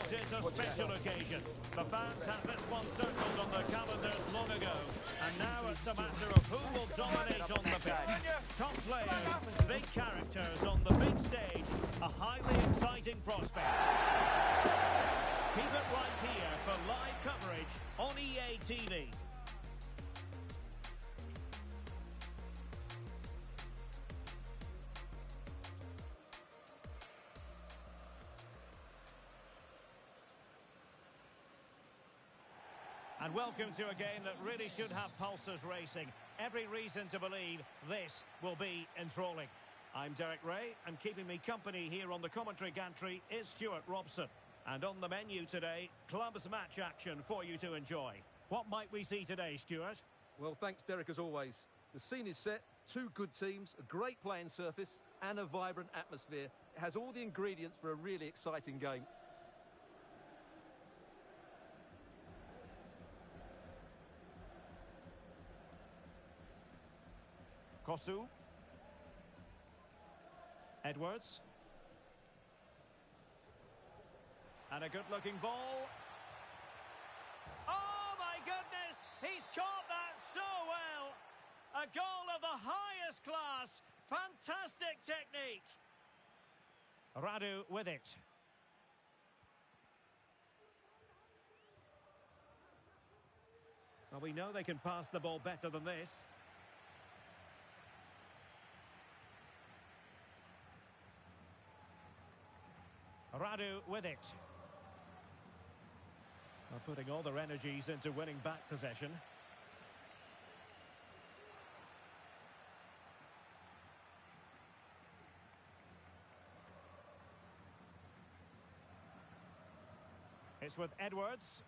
But it's a special occasion. The fans had this one circled on their calendars long ago. And now it's a matter of who will dominate on the pitch. Top players, big characters on the big stage. A highly exciting prospect. Keep it right here for live coverage on EA TV. And welcome to a game that really should have pulses racing. Every reason to believe this will be enthralling. I'm Derek Ray, and keeping me company here on the commentary gantry is Stuart Robson. And on the menu today, clubs match action for you to enjoy. What might we see today, Stuart? Well, thanks, Derek, as always. The scene is set, two good teams, a great playing surface, and a vibrant atmosphere. It has all the ingredients for a really exciting game. Kosu. Edwards. And a good-looking ball. Oh, my goodness! He's caught that so well! A goal of the highest class. Fantastic technique. Radu with it. Well, we know they can pass the ball better than this. Radu with it. Well, putting all their energies into winning back possession. It's with Edwards.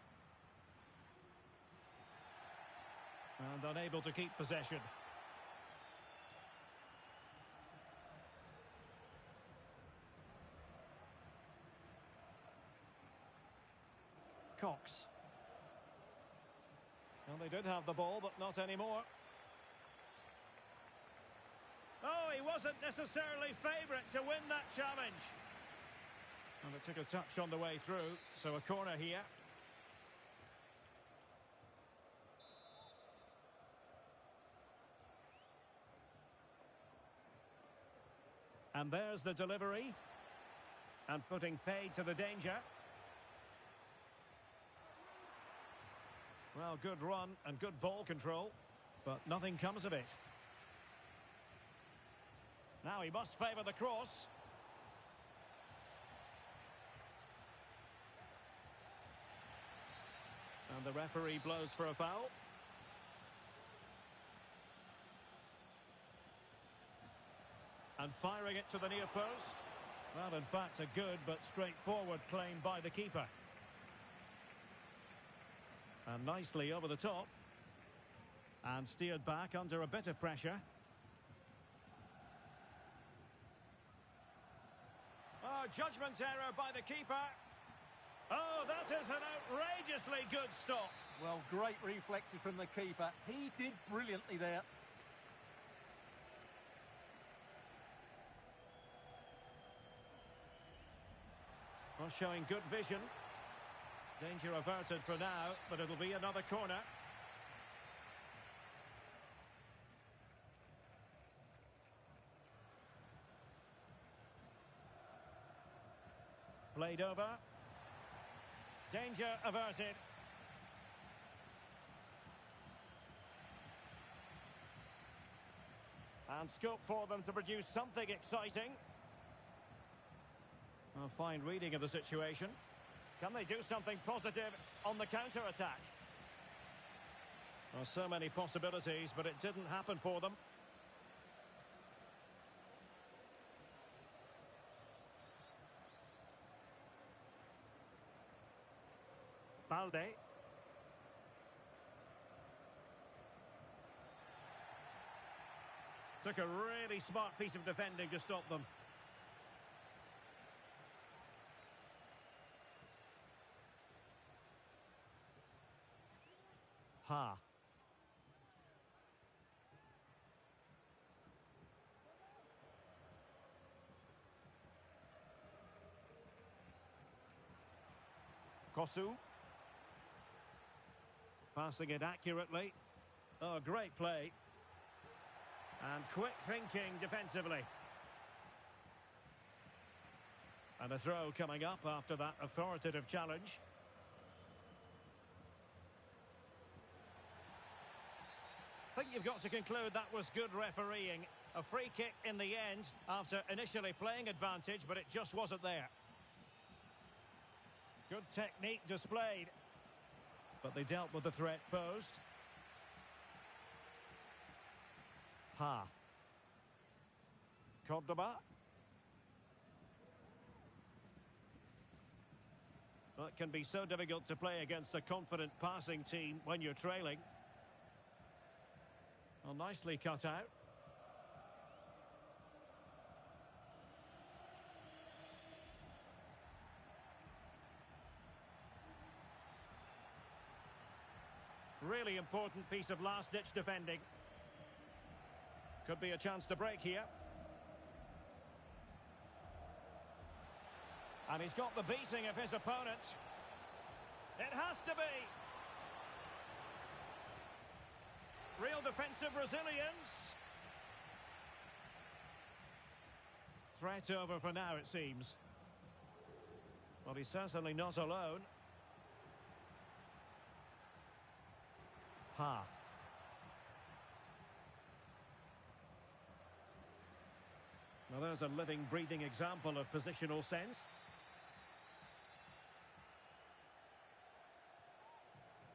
And unable to keep possession. Cox. Well, they did have the ball, but not anymore. Oh, he wasn't necessarily favourite to win that challenge. And it took a touch on the way through, so a corner here. And there's the delivery. And putting paid to the danger. Well, good run and good ball control, but nothing comes of it. Now he must favour the cross. And the referee blows for a foul. And firing it to the near post. Well, in fact, a good but straightforward claim by the keeper. And nicely over the top. And steered back under a bit of pressure. Oh, judgment error by the keeper. Oh, that is an outrageously good stop. Well, great reflexes from the keeper. He did brilliantly there. Well, showing good vision. Danger averted for now, but it'll be another corner. Played over. Danger averted. And scope for them to produce something exciting. A fine reading of the situation. Can they do something positive on the counter-attack? Well, so many possibilities, but it didn't happen for them. Balde. Took a really smart piece of defending to stop them. Ha. Kosu. Passing it accurately. Oh, great play. And quick thinking defensively. And a throw coming up after that authoritative challenge. I think you've got to conclude that was good refereeing. A free kick in the end after initially playing advantage, but it just wasn't there. Good technique displayed. But they dealt with the threat posed. Ha. Cordoba. Well, it can be so difficult to play against a confident passing team when you're trailing. Well, nicely cut out. Really important piece of last-ditch defending. Could be a chance to break here. And he's got the beating of his opponent. It has to be. Real defensive resilience. Threat over for now, it seems. Well, he's certainly not alone. Ha. Well, there's a living, breathing example of positional sense.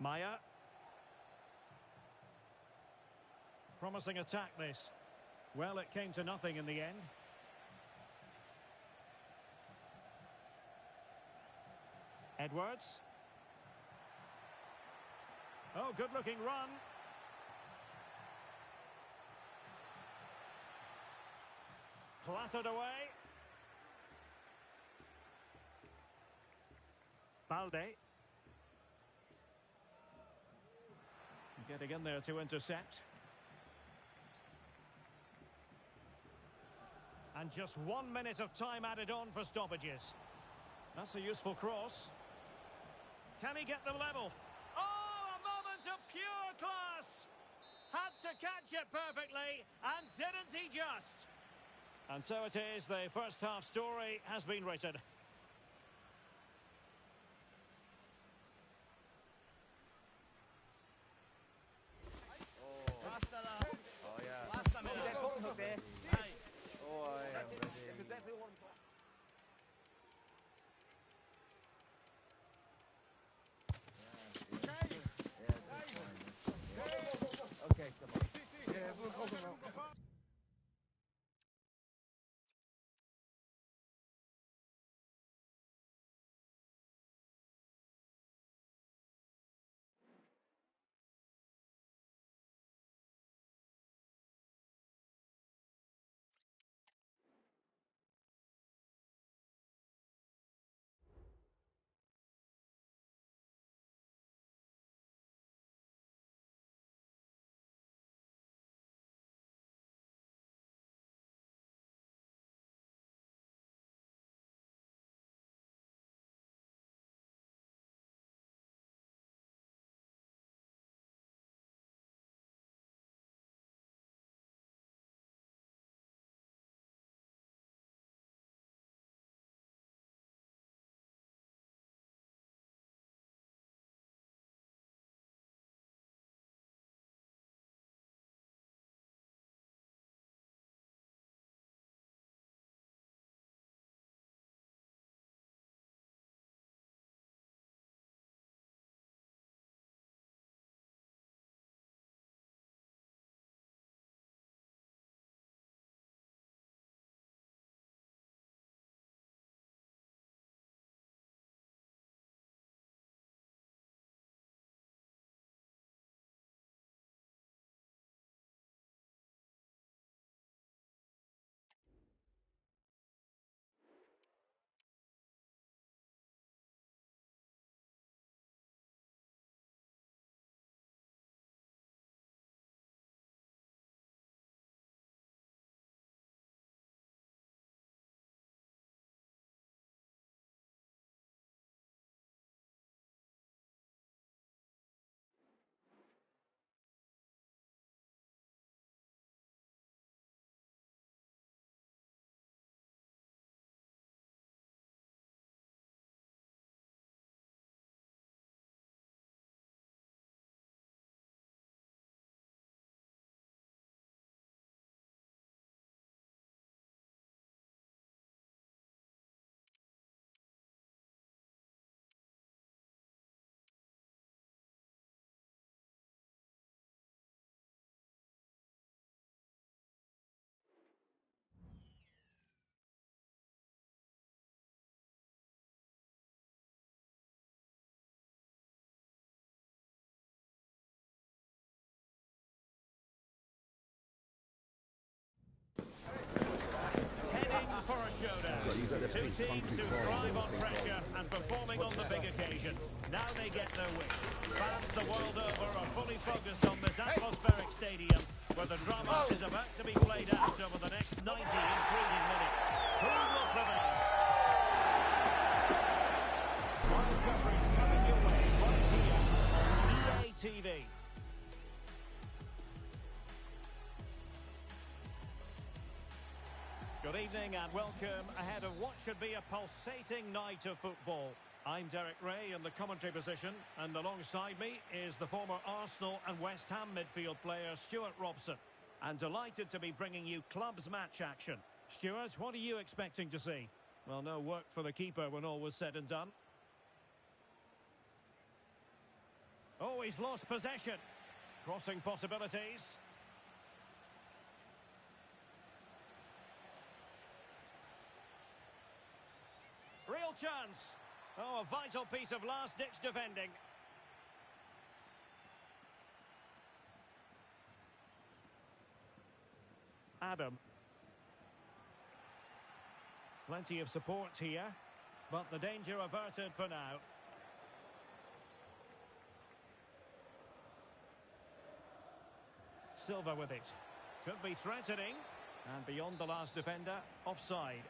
Maya. Promising attack, this. Well, it came to nothing in the end. Edwards. Oh, good-looking run. Clattered away. Balde. Getting in there to intercept. And just 1 minute of time added on for stoppages. That's a useful cross. Can he get them level? Oh, a moment of pure class! Had to catch it perfectly, and didn't he just? And so it is, the first half story has been written. Two teams who thrive on pressure and performing on the big occasions. Now they get their wish. Fans the world over are fully focused on this atmospheric stadium where the drama is about to be played out over the next 90 intriguing minutes. Who will prevail? Live coverage coming your way right here on EA TV. Good evening and welcome ahead of what should be a pulsating night of football. I'm Derek Ray in the commentary position, and alongside me is the former Arsenal and West Ham midfield player Stuart Robson. And delighted to be bringing you clubs match action. Stuart, what are you expecting to see? Well, no work for the keeper when all was said and done. Oh, he's lost possession. Crossing possibilities. Real chance. Oh, a vital piece of last-ditch defending. Adam. Plenty of support here, but the danger averted for now. Silva with it. Could be threatening. And beyond the last defender, offside.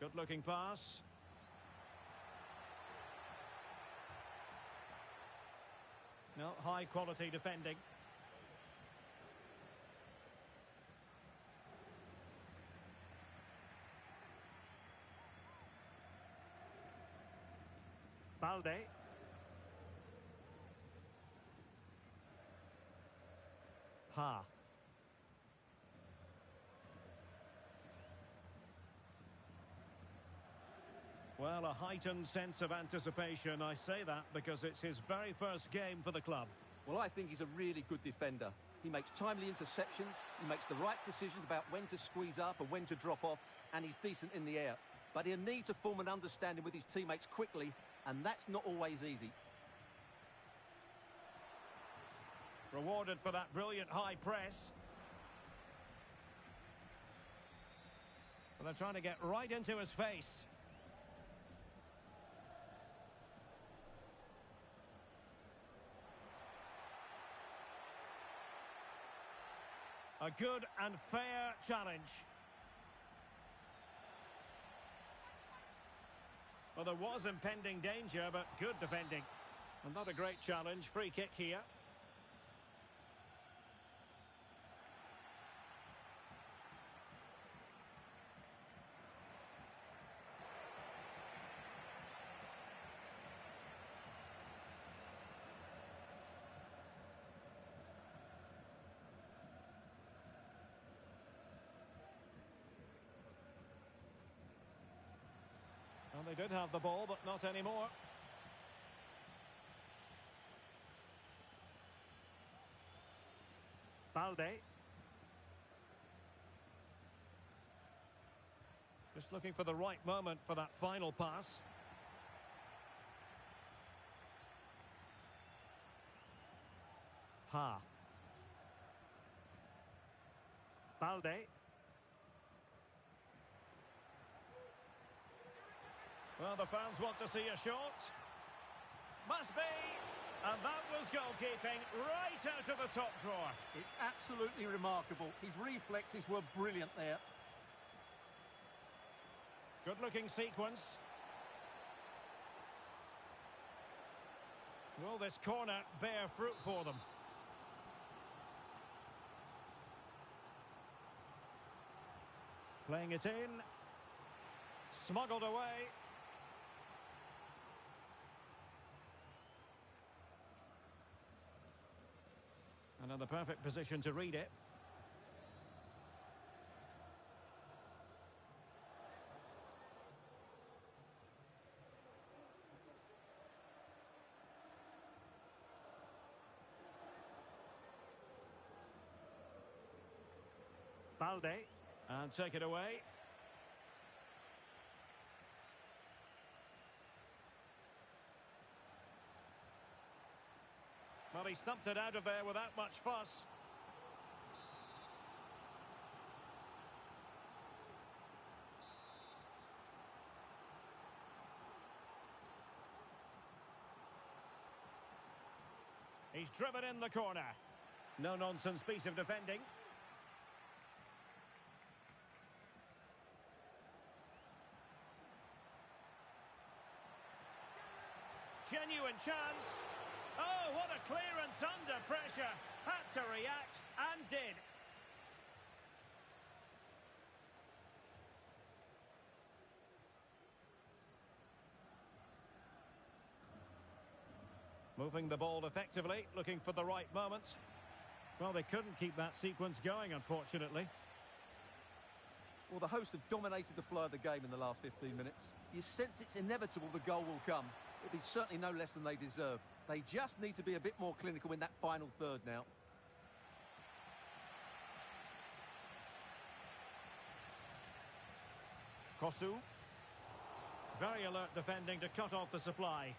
Good-looking pass. No, high-quality defending. Balde. Ha. Well, a heightened sense of anticipation. I say that because it's his very first game for the club. Well, I think he's a really good defender. He makes timely interceptions, he makes the right decisions about when to squeeze up and when to drop off, and he's decent in the air. But he'll need to form an understanding with his teammates quickly, and that's not always easy. Rewarded for that brilliant high press. Well, they're trying to get right into his face. A good and fair challenge. Well, there was impending danger, but good defending. And not a great challenge. Free kick here. Well, they did have the ball, but not anymore. Balde. Just looking for the right moment for that final pass. Ha. Balde. Well, the fans want to see a shot. Must be. And that was goalkeeping right out of the top drawer. It's absolutely remarkable. His reflexes were brilliant there. Good-looking sequence. Will this corner bear fruit for them? Playing it in. Smuggled away. Another perfect position to read it. Balde, and take it away. Well, he stumped it out of there without much fuss. He's driven in the corner. No-nonsense piece of defending. Genuine chance. Oh, what a clearance under pressure. Had to react and did. Moving the ball effectively, looking for the right moment. Well, they couldn't keep that sequence going, unfortunately. Well, the hosts have dominated the flow of the game in the last 15 minutes. You sense it's inevitable the goal will come. It'll be certainly no less than they deserve. They just need to be a bit more clinical in that final third now. Kosu. Very alert defending to cut off the supply.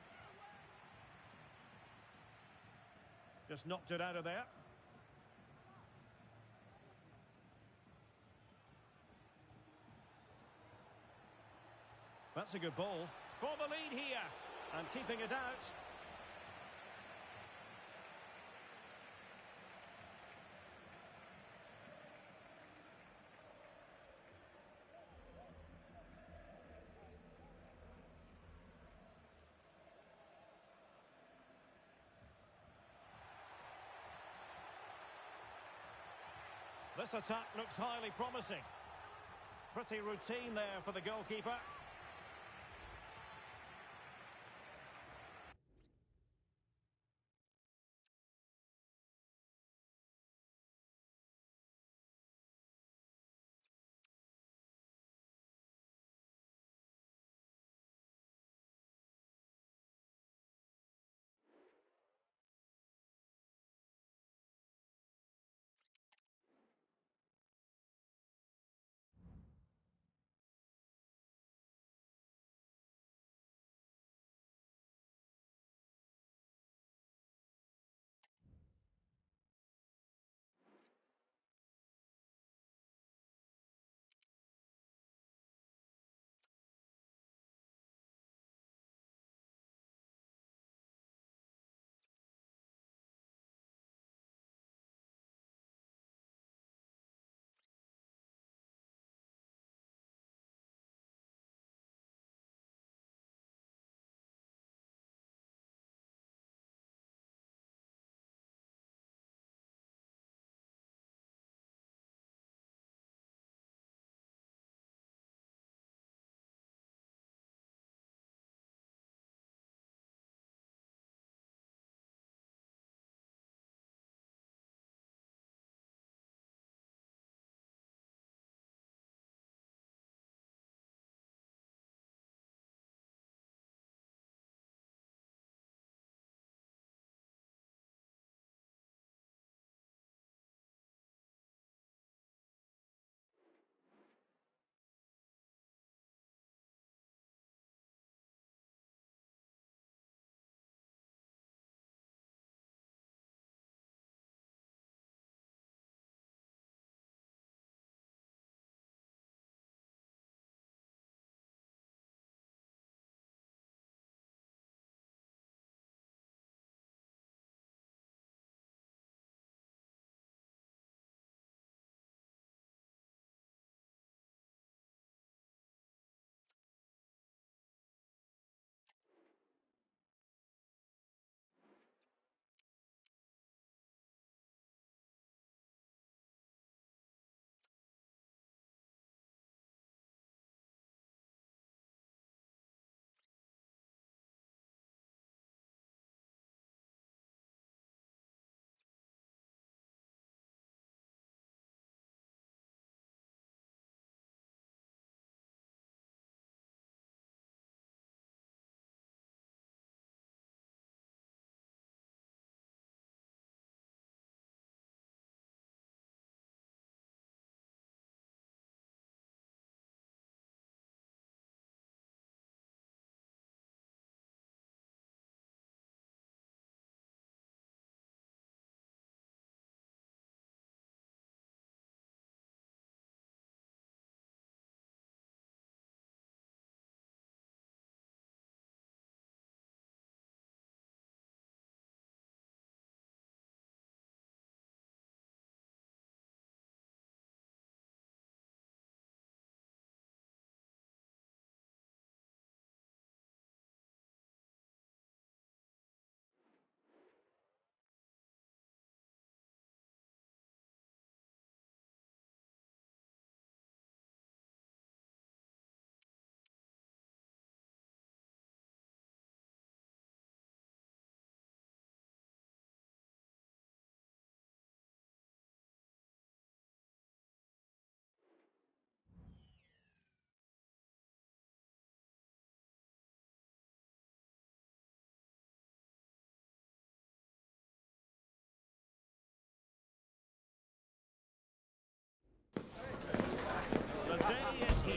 Just knocked it out of there. That's a good ball. For the lead here. And keeping it out. This attack looks highly promising. Pretty routine there for the goalkeeper.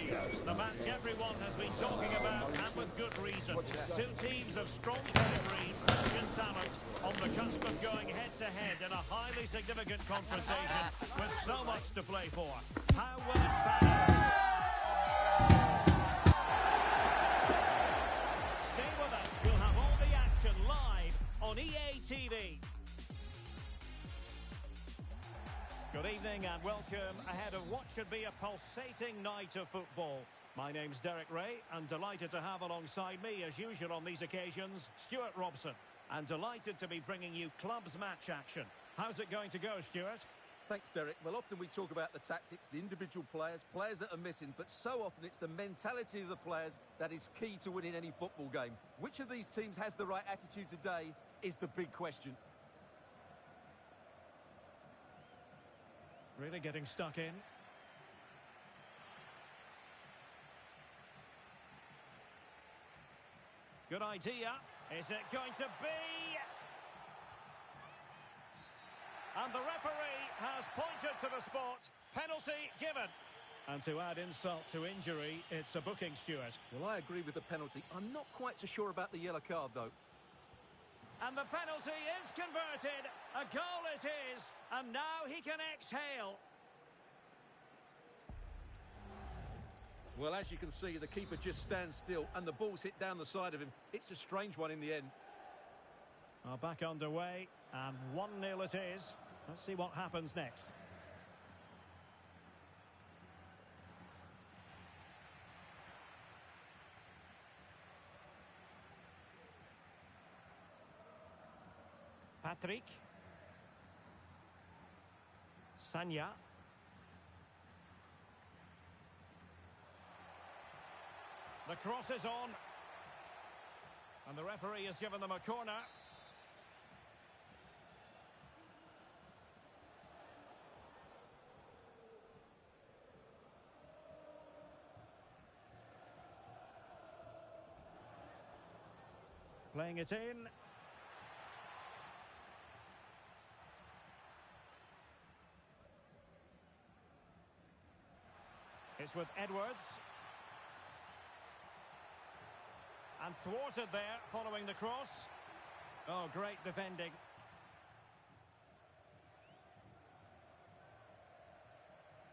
The match everyone has been talking about, and with good reason. Two teams of strong pedigree, brilliant talent, on the cusp of going head-to-head in a highly significant confrontation with so much to play for. How will it pan out? Stay with us. We'll have all the action live on EA TV. Good evening and welcome ahead of what should be a pulsating night of football. My name's Derek Ray and delighted to have alongside me, as usual on these occasions, Stuart Robson. And delighted to be bringing you clubs match action. How's it going to go, Stuart? Thanks, Derek. Well, often we talk about the tactics, the individual players that are missing, but so often it's the mentality of the players that is key to winning any football game. Which of these teams has the right attitude today is the big question. Really getting stuck in. Good idea. Is it going to be? And the referee has pointed to the spot. Penalty given. And to add insult to injury, it's a booking, Stuart. Well, I agree with the penalty. I'm not quite so sure about the yellow card, though. And the penalty is converted. A goal it is. And now he can exhale. Well, as you can see, the keeper just stands still and the ball's hit down the side of him. It's a strange one in the end. Back underway, and 1-0 it is. Let's see what happens next. Patrick. Sanya. The cross is on. And the referee has given them a corner. Playing it in. It's with Edwards. And thwarted there, following the cross. Oh, great defending.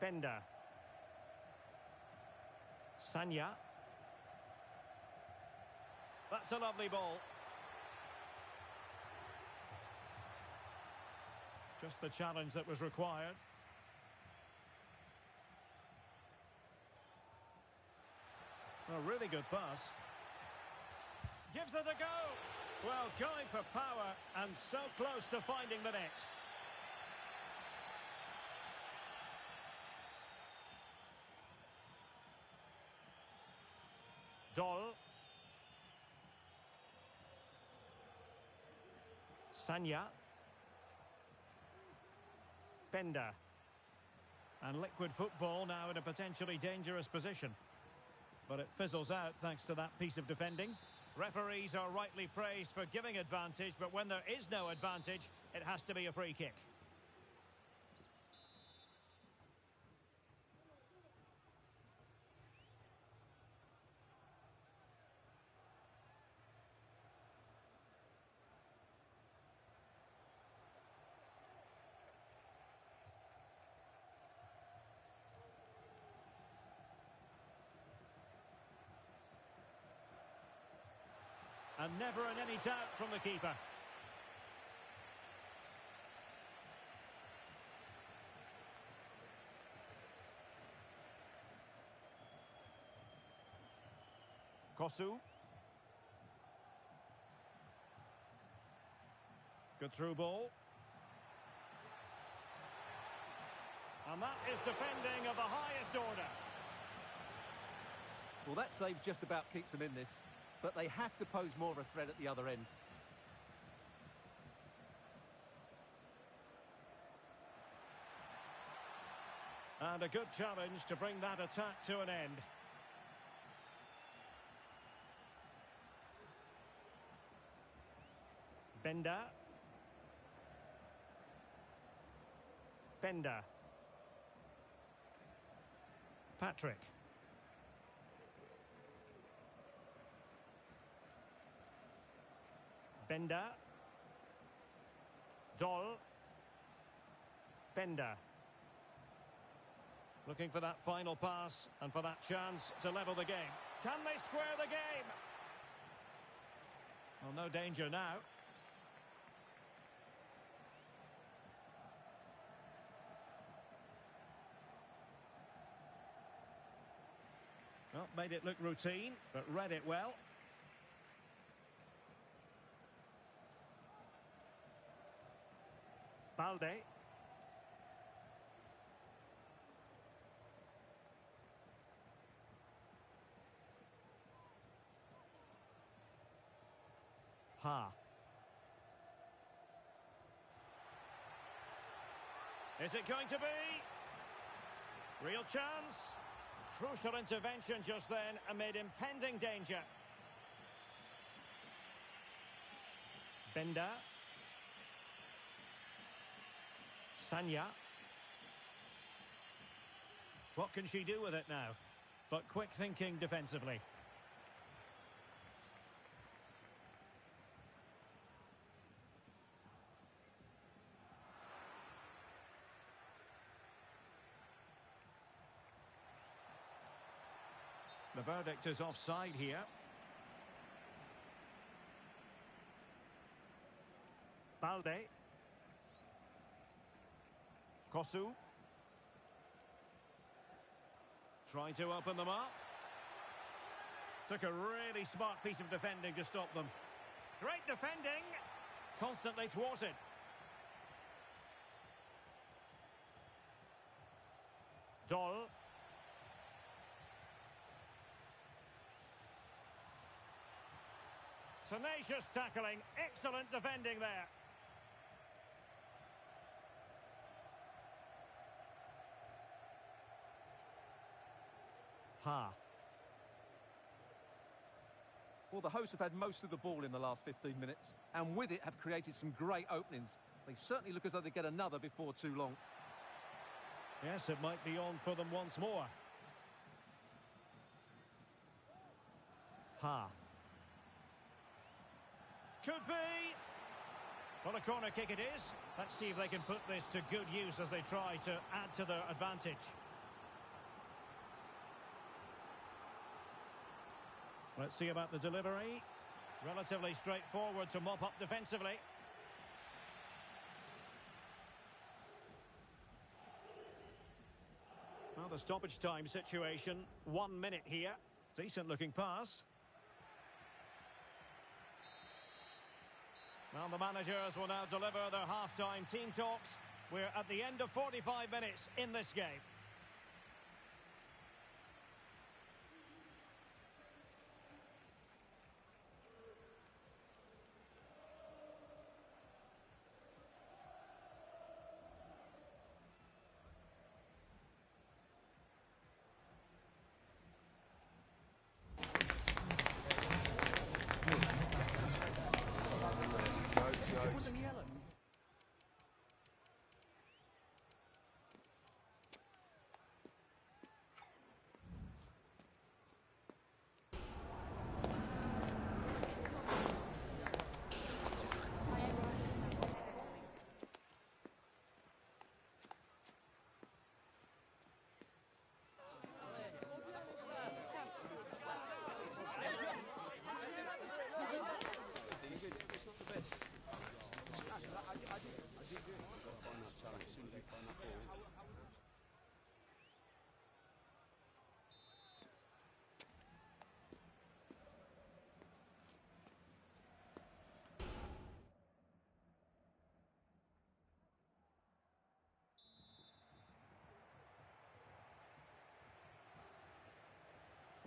Bender. Sanya. That's a lovely ball. Just the challenge that was required. A really good pass. Gives it a go. Well, going for power and so close to finding the net. Doll. Sanya. Bender. And liquid football now in a potentially dangerous position. But it fizzles out thanks to that piece of defending. Referees are rightly praised for giving advantage, but when there is no advantage, it has to be a free kick. And never in any doubt from the keeper. Kosu. Good through ball. And that is defending of the highest order. Well, that save just about keeps them in this. But they have to pose more of a threat at the other end. And a good challenge to bring that attack to an end. Bender. Bender. Patrick. Bender. Doll. Bender. Looking for that final pass and for that chance to level the game. Can they square the game? Well, no danger now. Well, made it look routine, but read it well. Balde. Ha. Is it going to be? Real chance. Crucial intervention just then amid impending danger. Bender. Sanya. What can she do with it now? But quick thinking defensively. The verdict is offside here. Balde. Kosu. Trying to open them up. Took a really smart piece of defending to stop them. Great defending. Constantly thwarted. Doll. Tenacious tackling, excellent defending there. Ha. Well, the hosts have had most of the ball in the last 15 minutes, and with it have created some great openings. They certainly look as though they get another before too long. Yes, it might be on for them once more. Ha. Could be. Well, a corner kick it is. Let's see if they can put this to good use as they try to add to their advantage. Let's see about the delivery. Relatively straightforward to mop up defensively. Well, the stoppage time situation, 1 minute here. Decent looking pass. Well, the managers will now deliver their half-time team talks. We're at the end of 45 minutes in this game.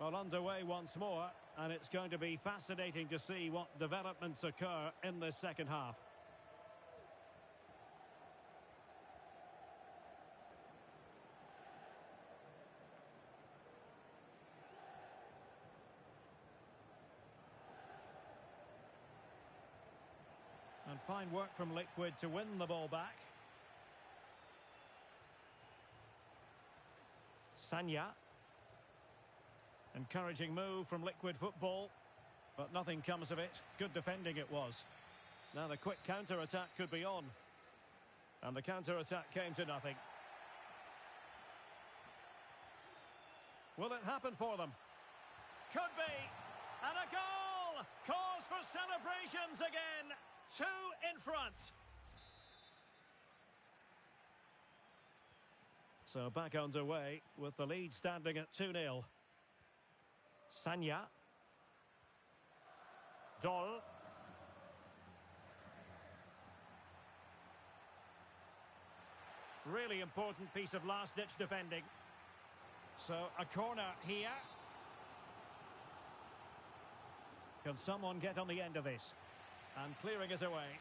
Well, underway once more, and it's going to be fascinating to see what developments occur in this second half. And fine work from Liquid to win the ball back. Sanya. Encouraging move from Liquid Football, but nothing comes of it. Good defending it was. Now the quick counter-attack could be on. And the counter-attack came to nothing. Will it happen for them? Could be. And a goal! Cause for celebrations again. 2 in front. So back underway with the lead standing at 2-0. Sanya. Doll. Really important piece of last-ditch defending. So a corner here. Can someone get on the end of this? And clearing it away.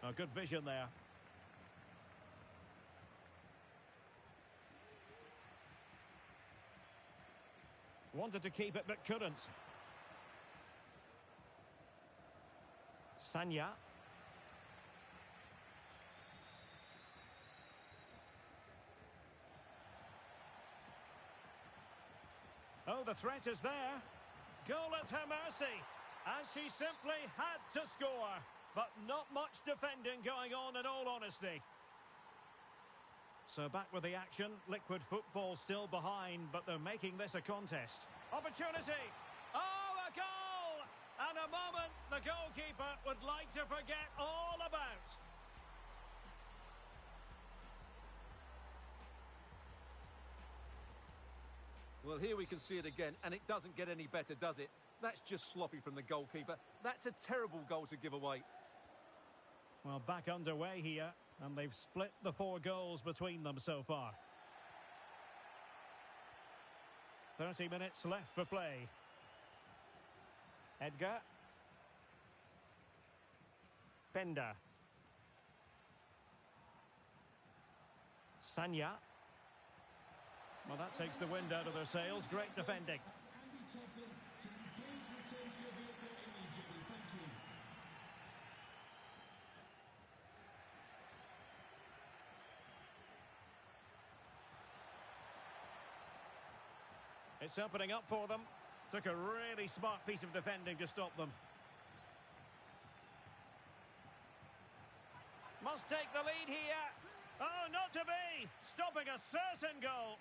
A good vision there. Wanted to keep it but couldn't. Sanya. Oh, the threat is there. Goal at her mercy. And she simply had to score. But not much defending going on in all honesty. So back with the action. Liquid football still behind, but they're making this a contest. Opportunity. Oh, a goal! And a moment the goalkeeper would like to forget all about. Well, here we can see it again, and it doesn't get any better, does it? That's just sloppy from the goalkeeper. That's a terrible goal to give away. Well, back underway here, and they've split the 4 goals between them so far. 30 minutes left for play. Edgar. Bender. Sanya. Well, that takes the wind out of their sails. Great defending. It's opening up for them. Took a really smart piece of defending to stop them. Must take the lead here. Oh, not to be. Stopping a certain goal.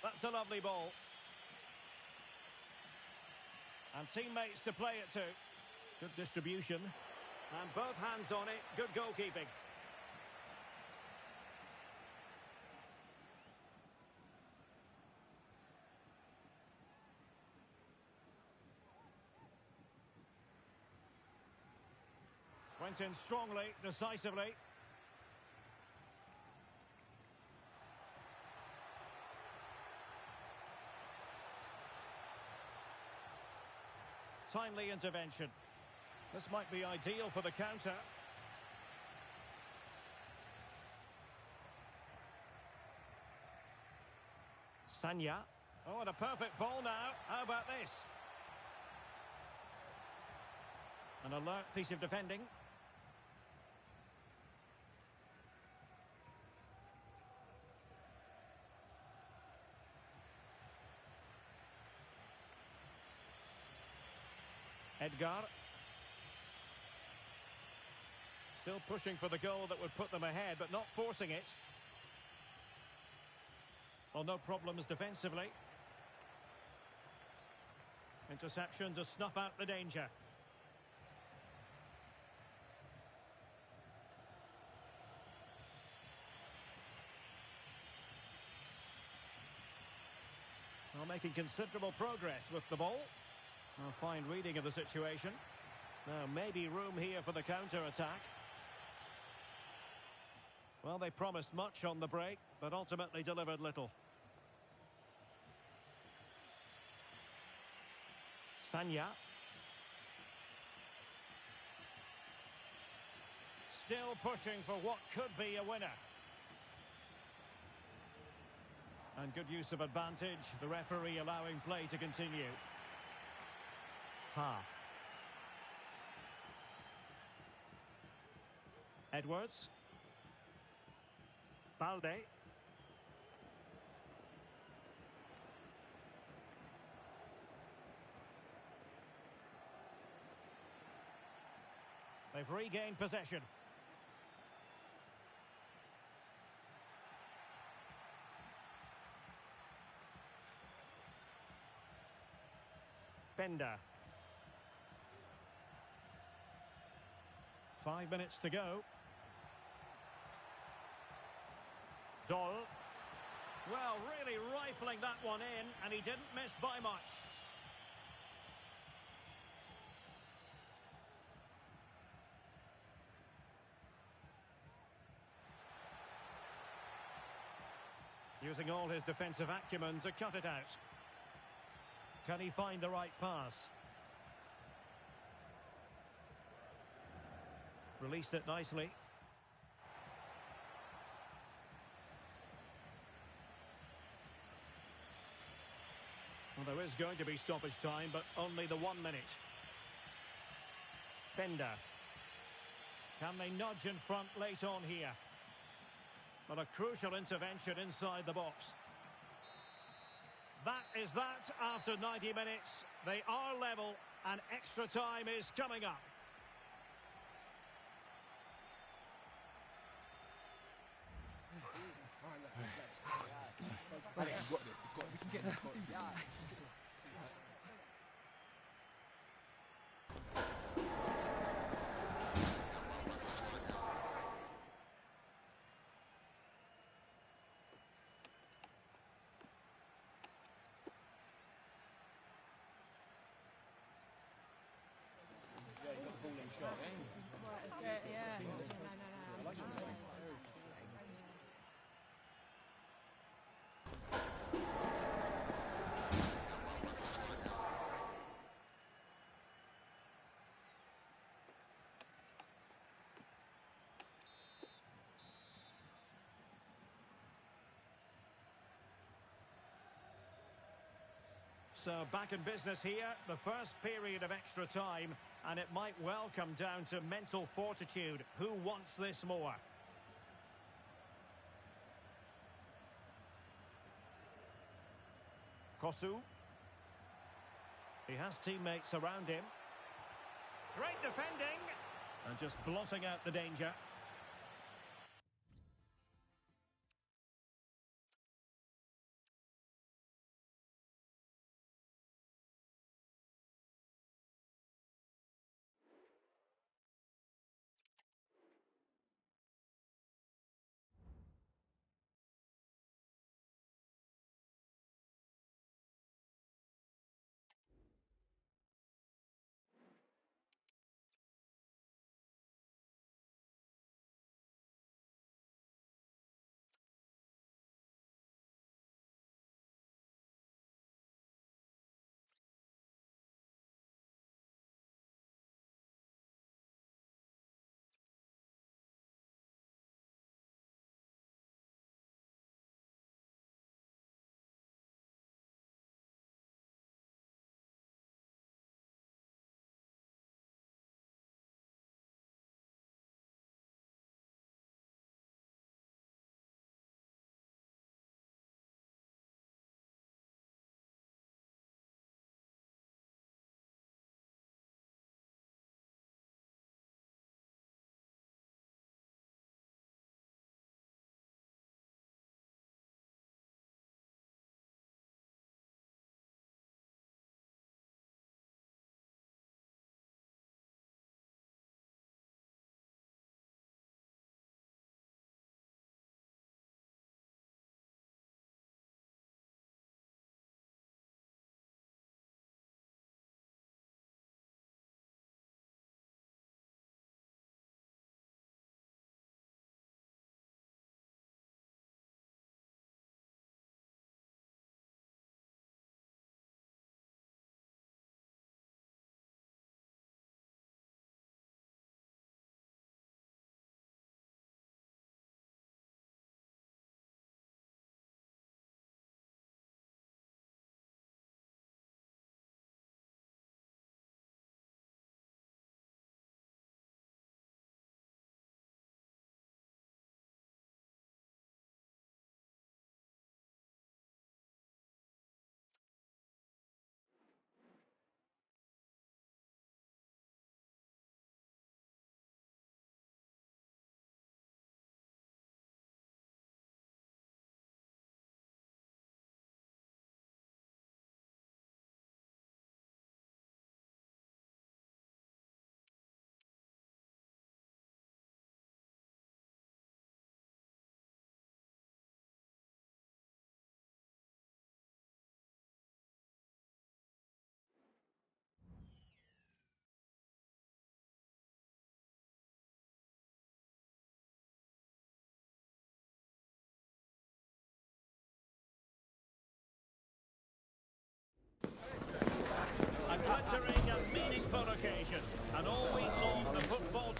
That's a lovely ball. And teammates to play it to. Good distribution. And both hands on it. Good goalkeeping. Went in strongly, decisively. Timely intervention. This might be ideal for the counter. Sanya. Oh, and a perfect ball now. How about this? An alert piece of defending. Edgar. Still pushing for the goal that would put them ahead, but not forcing it. Well, no problems defensively. Interception to snuff out the danger. Well, making considerable progress with the ball. A fine reading of the situation. Now, maybe room here for the counter-attack. Well, they promised much on the break, but ultimately delivered little. Sanya. Still pushing for what could be a winner. And good use of advantage, the referee allowing play to continue. Edwards. Balde. They've regained possession. Bender. 5 minutes to go. Doll. Well, really rifling that one in, and he didn't miss by much. Using all his defensive acumen to cut it out. Can he find the right pass? Released it nicely. Well, there is going to be stoppage time, but only the 1 minute. Bender. Can they nudge in front late on here? But a crucial intervention inside the box. That is that after 90 minutes. They are level and extra time is coming up. Right, we've got this. We can get this. So back in business here, the first period of extra time, and it might well come down to mental fortitude. Who wants this more? Kosu. He has teammates around him. Great defending. And just blotting out the danger.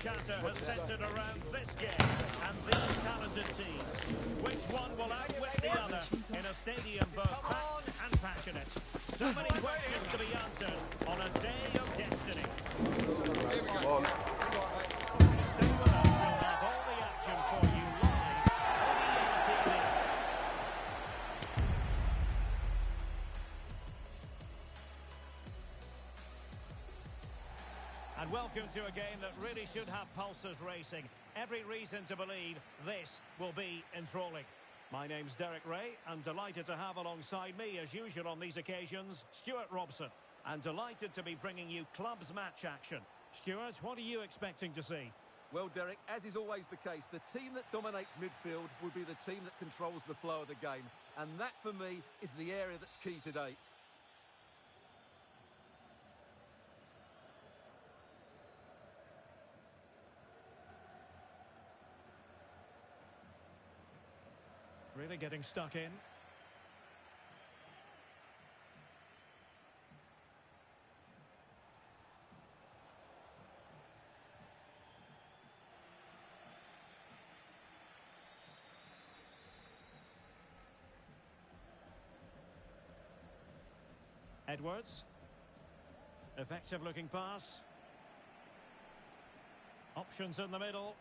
chatter has centred around this game and these talented teams. Which one will outwit the other in a stadium both packed and passionate? So many questions to be answered on a day of destiny. Stay with us, we'll have all the action for you live on EA TV. And welcome to a game that really should have pulses racing. Every reason to believe this will be enthralling. My name's Derek Ray, and delighted to have alongside me, as usual on these occasions, Stuart Robson. And delighted to be bringing you clubs match action. Stuart, what are you expecting to see? Well, Derek, as is always the case, the team that dominates midfield will be the team that controls the flow of the game. And that, for me, is the area that's key today. Really getting stuck in. Edwards. Effective looking pass. Options in the middle.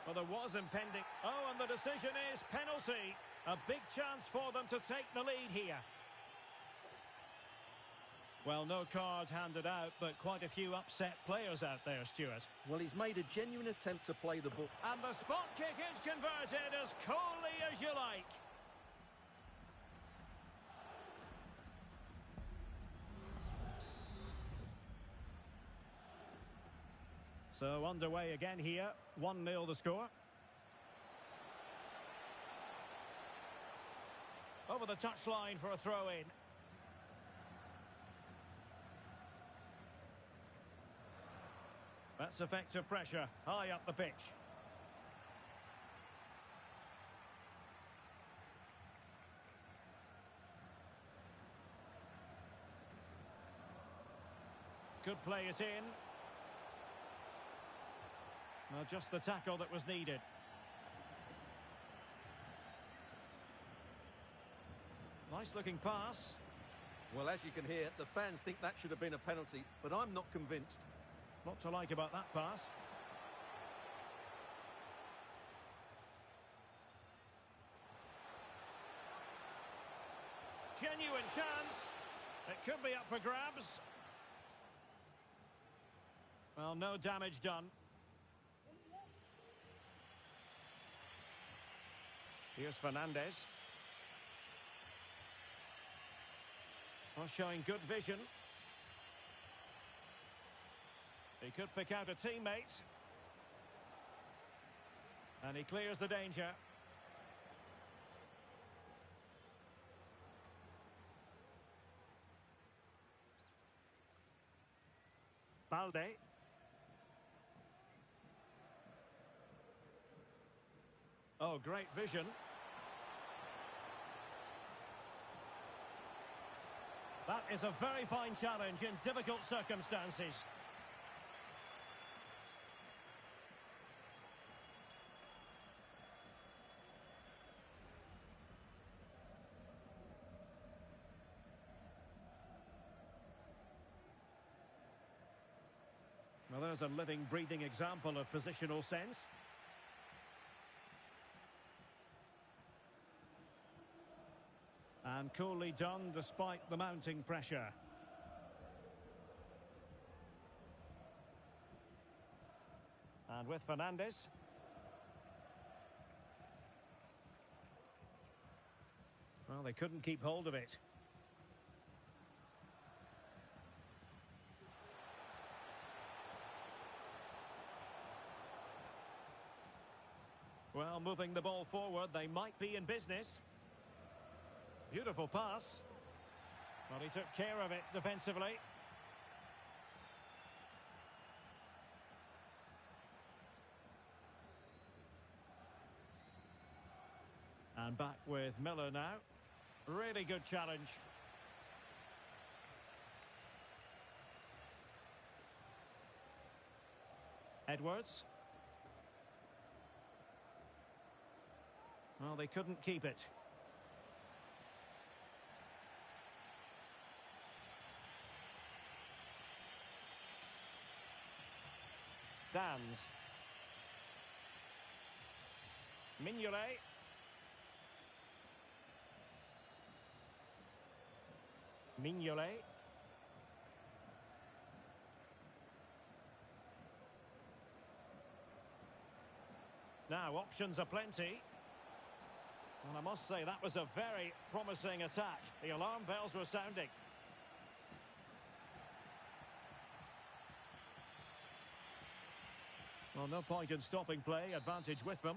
Well, there was impending... Oh, and the decision is penalty. A big chance for them to take the lead here. Well, no card handed out, but quite a few upset players out there, Stuart. Well, he's made a genuine attempt to play the ball. And the spot kick is converted as coolly as you like. So underway again here, 1-0 the score. Over the touchline for a throw-in. That's effective pressure, high up the pitch. Could play it in. Well, just the tackle that was needed. Nice looking pass. Well, as you can hear, the fans think that should have been a penalty, but I'm not convinced. Lot to like about that pass. Genuine chance. It could be up for grabs. Well, no damage done. Here's Fernandez. Well, showing good vision. He could pick out a teammate. And he clears the danger. Balde. Oh, great vision. That is a very fine challenge in difficult circumstances. Well, there's a living, breathing example of positional sense. And coolly done despite the mounting pressure. And with Fernandez. Well, they couldn't keep hold of it. Well, moving the ball forward, they might be in business. Beautiful pass. Well, he took care of it defensively. And back with Miller now. Really good challenge. Edwards. Well, they couldn't keep it. Dans. Mignolet. Mignolet. Now, options are plenty. And I must say, that was a very promising attack. The alarm bells were sounding. Well, no point in stopping play. Advantage with them.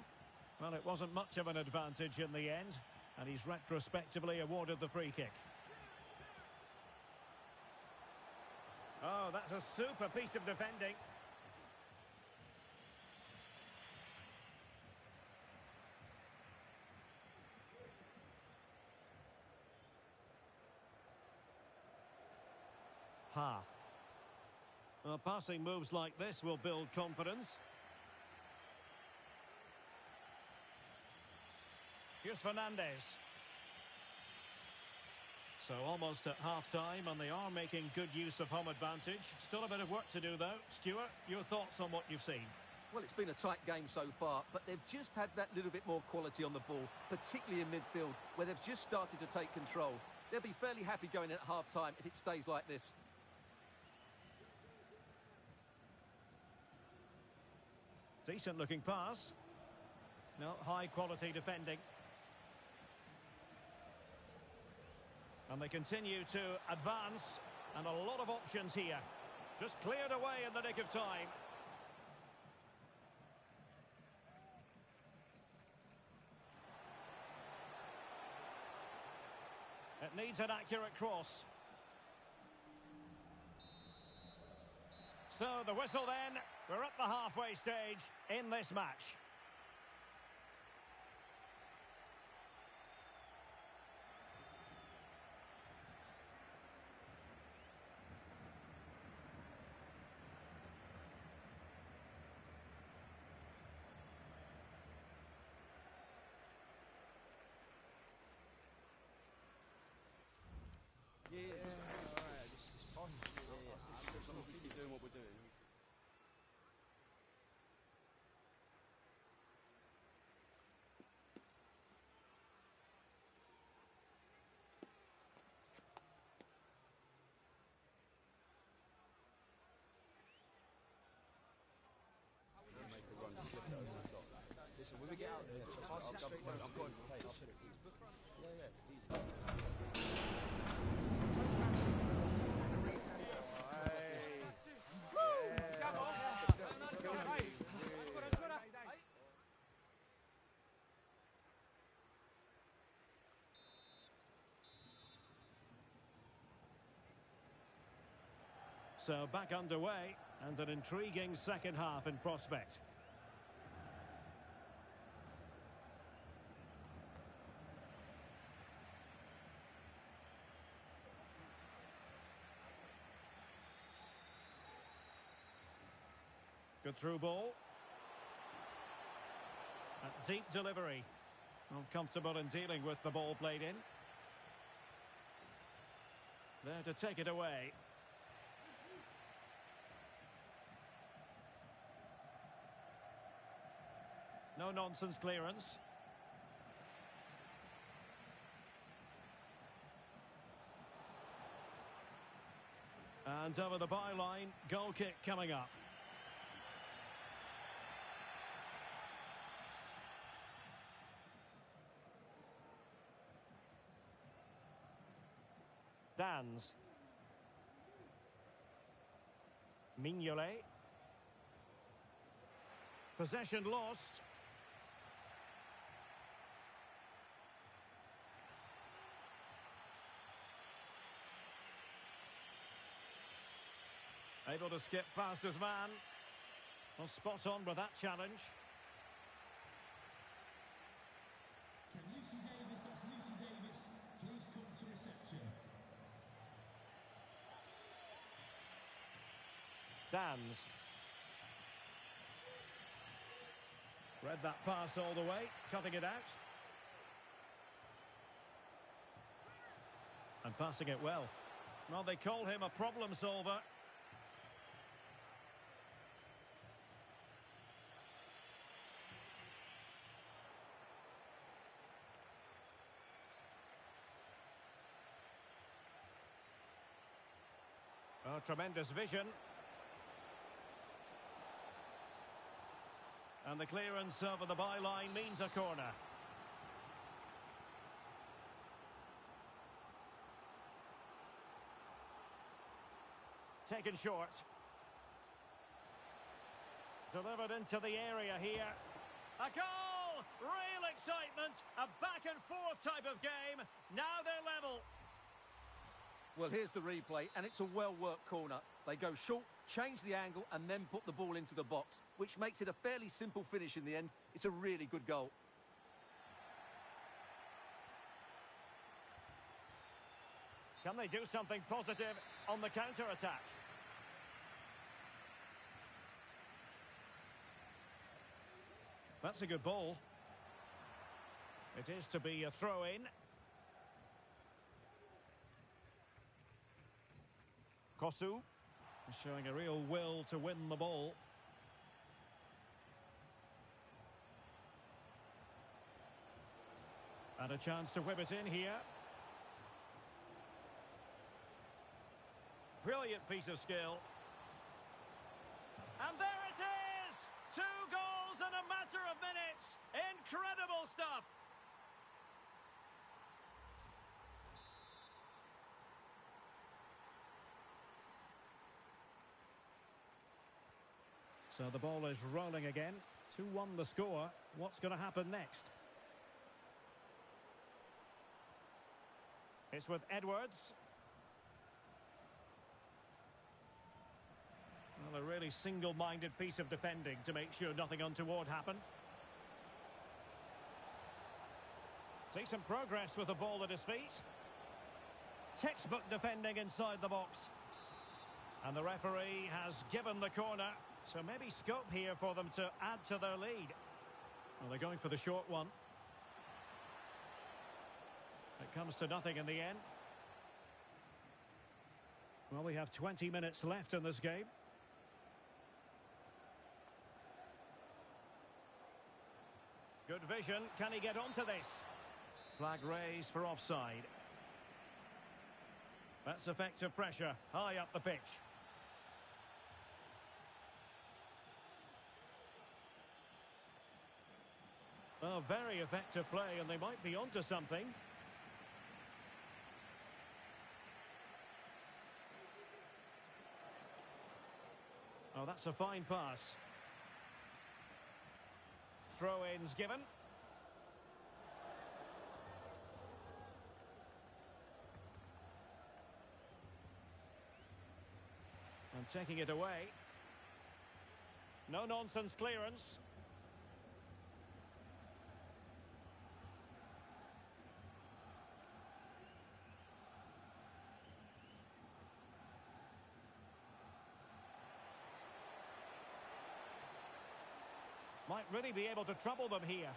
Well, it wasn't much of an advantage in the end. And he's retrospectively awarded the free kick. Oh, that's a super piece of defending. Well, passing moves like this will build confidence. Here's Fernandez. So almost at half-time, and they are making good use of home advantage. Still a bit of work to do, though. Stuart, your thoughts on what you've seen? Well, it's been a tight game so far, but they've just had that little bit more quality on the ball, particularly in midfield, where they've just started to take control. They'll be fairly happy going in at half-time if it stays like this. Decent looking pass. No, high quality defending. And they continue to advance, and a lot of options here. Just cleared away in the nick of time. It needs an accurate cross. So the whistle then. We're at the halfway stage in this match. As long as we keep doing what we're doing. Make a run, just lift it over the top. Listen, when we get out there, I'm going for pace. Yeah, easy. So back underway, and an intriguing second half in prospect. Good through ball. A deep delivery. Uncomfortable in dealing with the ball played in. There to take it away. No nonsense clearance. And over the byline, goal kick coming up. Dans. Mignolet. Possession lost. Able to skip past his man. Well, spot on with that challenge. Can Lucy Davis, that's Lucy Davis, please come to reception. Dans. Read that pass all the way, cutting it out. And passing it well. Well, they call him a problem solver. Oh, tremendous vision. And the clearance over the byline means a corner. Taken short. Delivered into the area here. A goal! Real excitement. A back and forth type of game. Now they're level. Well, here's the replay, and it's a well-worked corner. They go short, change the angle, and then put the ball into the box, which makes it a fairly simple finish in the end. It's a really good goal. Can they do something positive on the counter-attack? That's a good ball. It is to be a throw-in. Kosu showing a real will to win the ball. And a chance to whip it in here. Brilliant piece of skill. And there it is! 2 goals in a matter of minutes. Incredible stuff. So the ball is rolling again. 2-1 the score. What's going to happen next? It's with Edwards. Well, a really single-minded piece of defending to make sure nothing untoward happened. Decent progress with the ball at his feet. Textbook defending inside the box. And the referee has given the corner. So maybe scope here for them to add to their lead. Well, they're going for the short one. It comes to nothing in the end. Well, we have 20 minutes left in this game. Good vision. Can he get onto this? Flag raised for offside. That's effective pressure. High up the pitch. Oh, very effective play, and they might be onto something. Oh, that's a fine pass. Throw-ins given. And taking it away. No-nonsense clearance. Might really be able to trouble them here.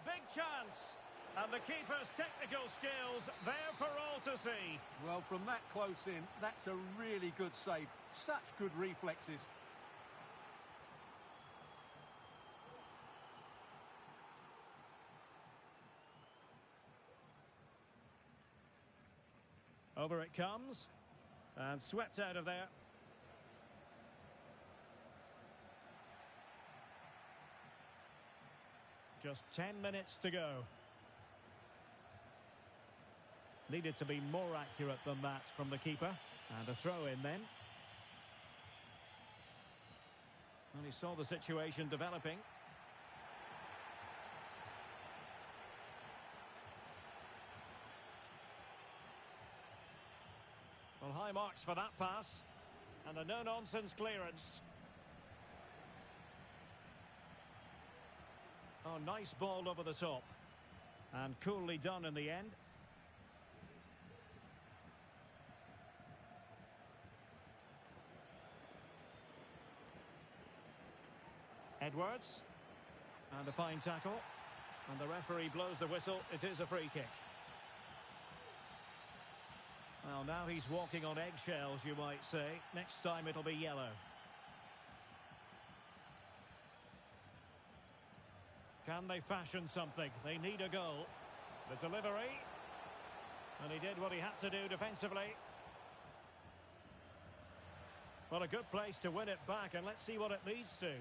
Big chance. And the keeper's technical skills there for all to see. Well, from that close in, that's a really good save. Such good reflexes. Over it comes. And swept out of there. Just 10 minutes to go. Needed to be more accurate than that from the keeper. And a throw in then. And he saw the situation developing. Well, high marks for that pass. And a no-nonsense clearance. Oh, nice ball over the top. And coolly done in the end. Edwards. And a fine tackle. And the referee blows the whistle. It is a free kick. Well, now he's walking on eggshells, you might say. Next time it'll be yellow. Can they fashion something? They need a goal. The delivery. And he did what he had to do defensively. Well, a good place to win it back, and let's see what it leads to.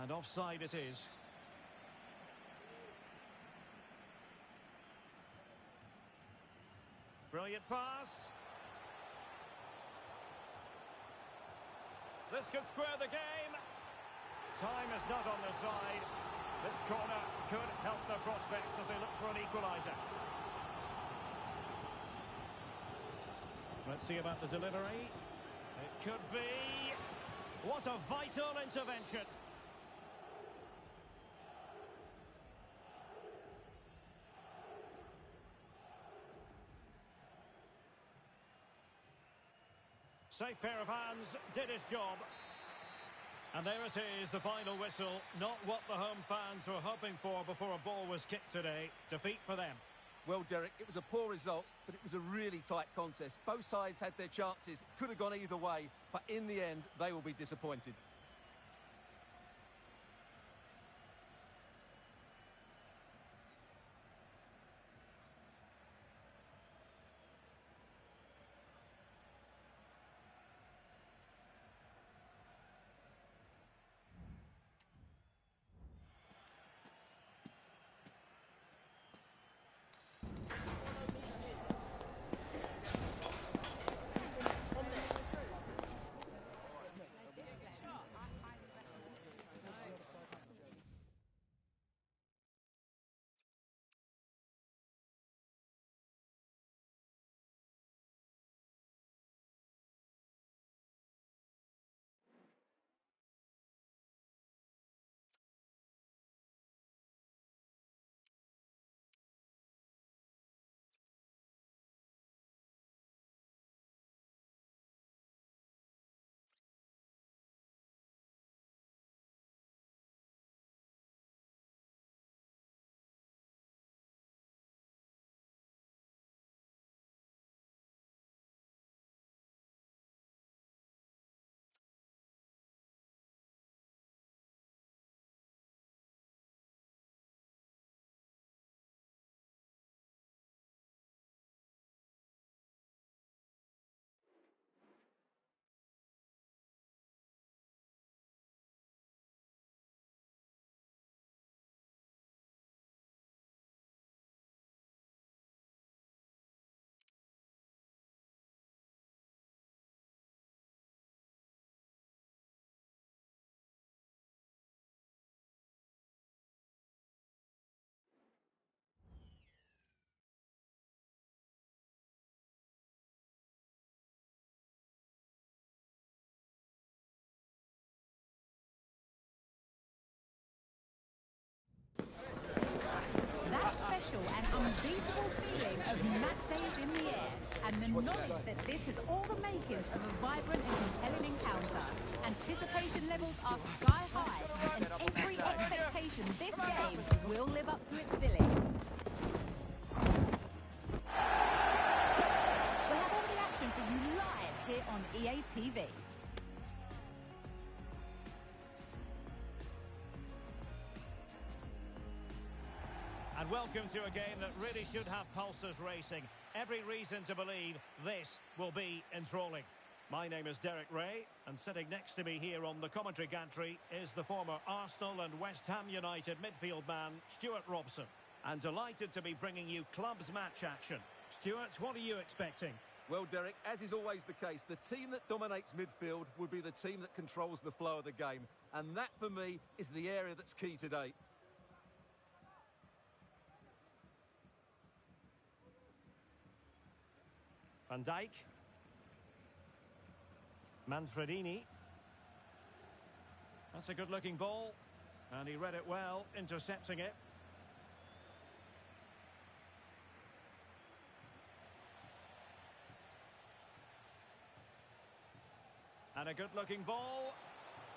And offside it is. Brilliant pass. This could square the game. Time is not on their side. This corner could help their prospects as they look for an equaliser. Let's see about the delivery. It could be. What a vital intervention. Safe pair of hands, did his job. And there it is, the final whistle. Not what the home fans were hoping for before a ball was kicked today. Defeat for them. Well, Derek, it was a poor result, but it was a really tight contest. Both sides had their chances, could have gone either way, but in the end, they will be disappointed. And unbeatable feeling of match days in the air, and the knowledge that this has all the makings of a vibrant and compelling encounter. Anticipation levels are sky high, and every expectation this game will live up to its billing. We'll have all the action for you live here on EA TV. And welcome to a game that really should have pulses racing. Every reason to believe this will be enthralling. My name is Derek Ray, and sitting next to me here on the commentary gantry is the former Arsenal and West Ham United midfield man, Stuart Robson. And delighted to be bringing you clubs match action. Stuart, what are you expecting? Well, Derek, as is always the case, the team that dominates midfield will be the team that controls the flow of the game. And that, for me, is the area that's key today. Van Dijk. Manfredini. That's a good-looking ball. And he read it well, intercepting it. And a good-looking ball.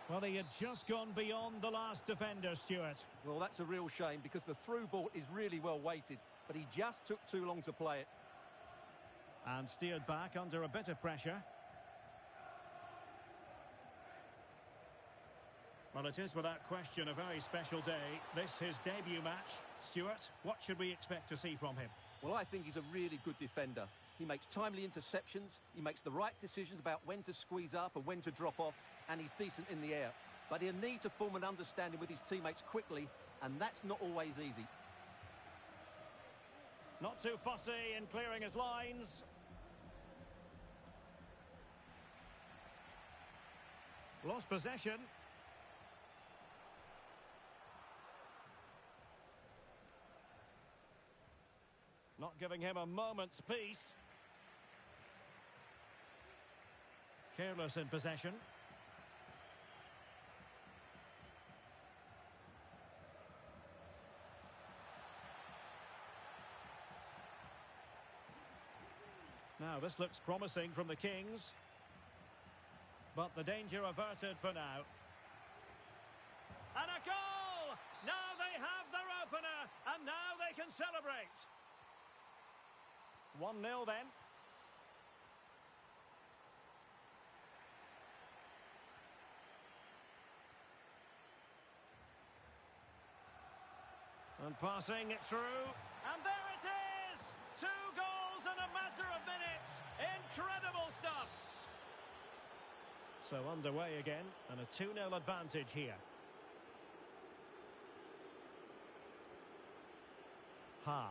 Well, he had just gone beyond the last defender, Stuart. Well, that's a real shame because the through ball is really well weighted, but he just took too long to play it. And steered back under a bit of pressure. Well, it is without question a very special day. This his debut match. Stuart, what should we expect to see from him? Well, I think he's a really good defender. He makes timely interceptions, he makes the right decisions about when to squeeze up and when to drop off, and he's decent in the air. But he'll need to form an understanding with his teammates quickly, and that's not always easy. Not too fussy in clearing his lines. Lost possession. Not giving him a moment's peace. Careless in possession. Now, this looks promising from the Kings. But the danger averted for now. And a goal! Now they have their opener, and now they can celebrate. 1-0 then. And passing it through. And there it is! 2 goals in a matter of minutes. Incredible stuff. So underway again, and a 2-0 advantage here. Ha.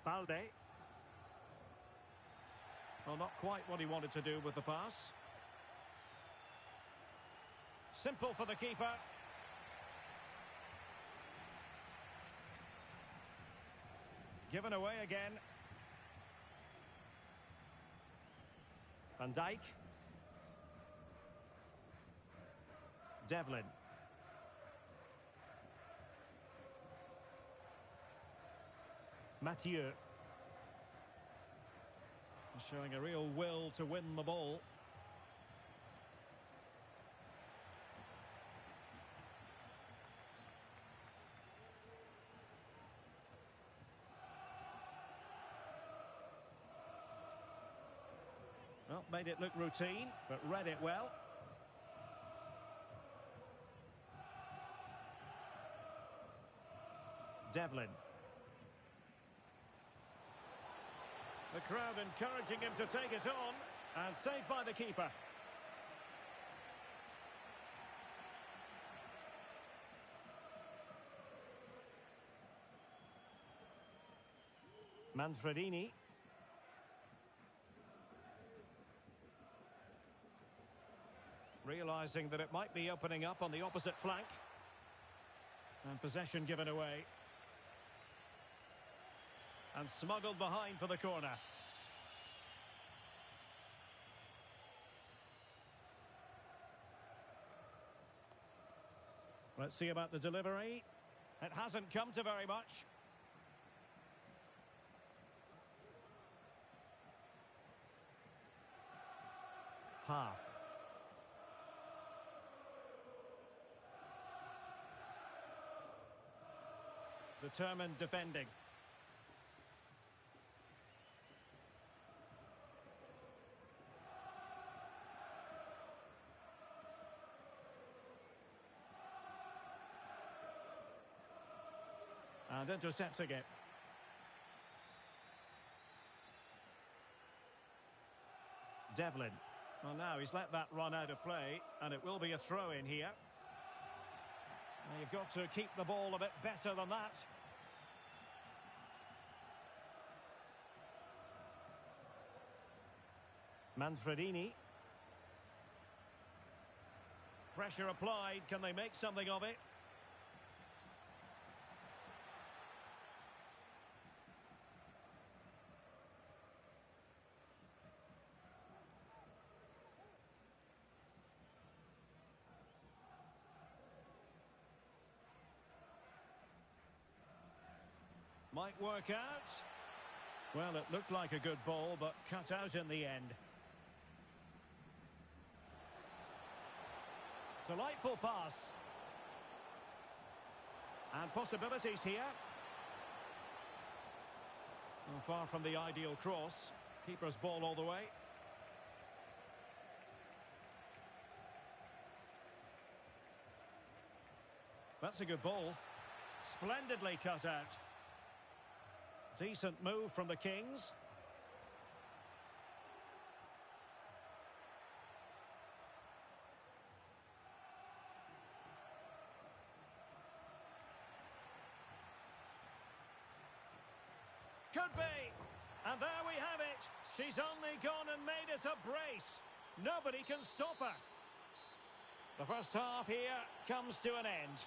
Balde. Well, not quite what he wanted to do with the pass. Simple for the keeper. Given away again. Van Dijk. Devlin. Mathieu. Showing a real will to win the ball. Well, made it look routine, but read it well. Devlin. The crowd encouraging him to take it on, and saved by the keeper. Manfredini. Realising that it might be opening up on the opposite flank. And possession given away. And smuggled behind for the corner. Let's see about the delivery. It hasn't come to very much. Ha. Determined defending. And intercepting it. Devlin. Well, now he's let that run out of play, and it will be a throw-in here. Now you've got to keep the ball a bit better than that. Manfredini. Pressure applied. Can they make something of it? Might work out. Well, it looked like a good ball, but cut out in the end. Delightful pass. And possibilities here. Well, far from the ideal cross. Keeper's ball all the way. That's a good ball. Splendidly cut out. Decent move from the Kings. Could be. And there we have it. She's only gone and made it a brace. Nobody can stop her. The first half here comes to an end.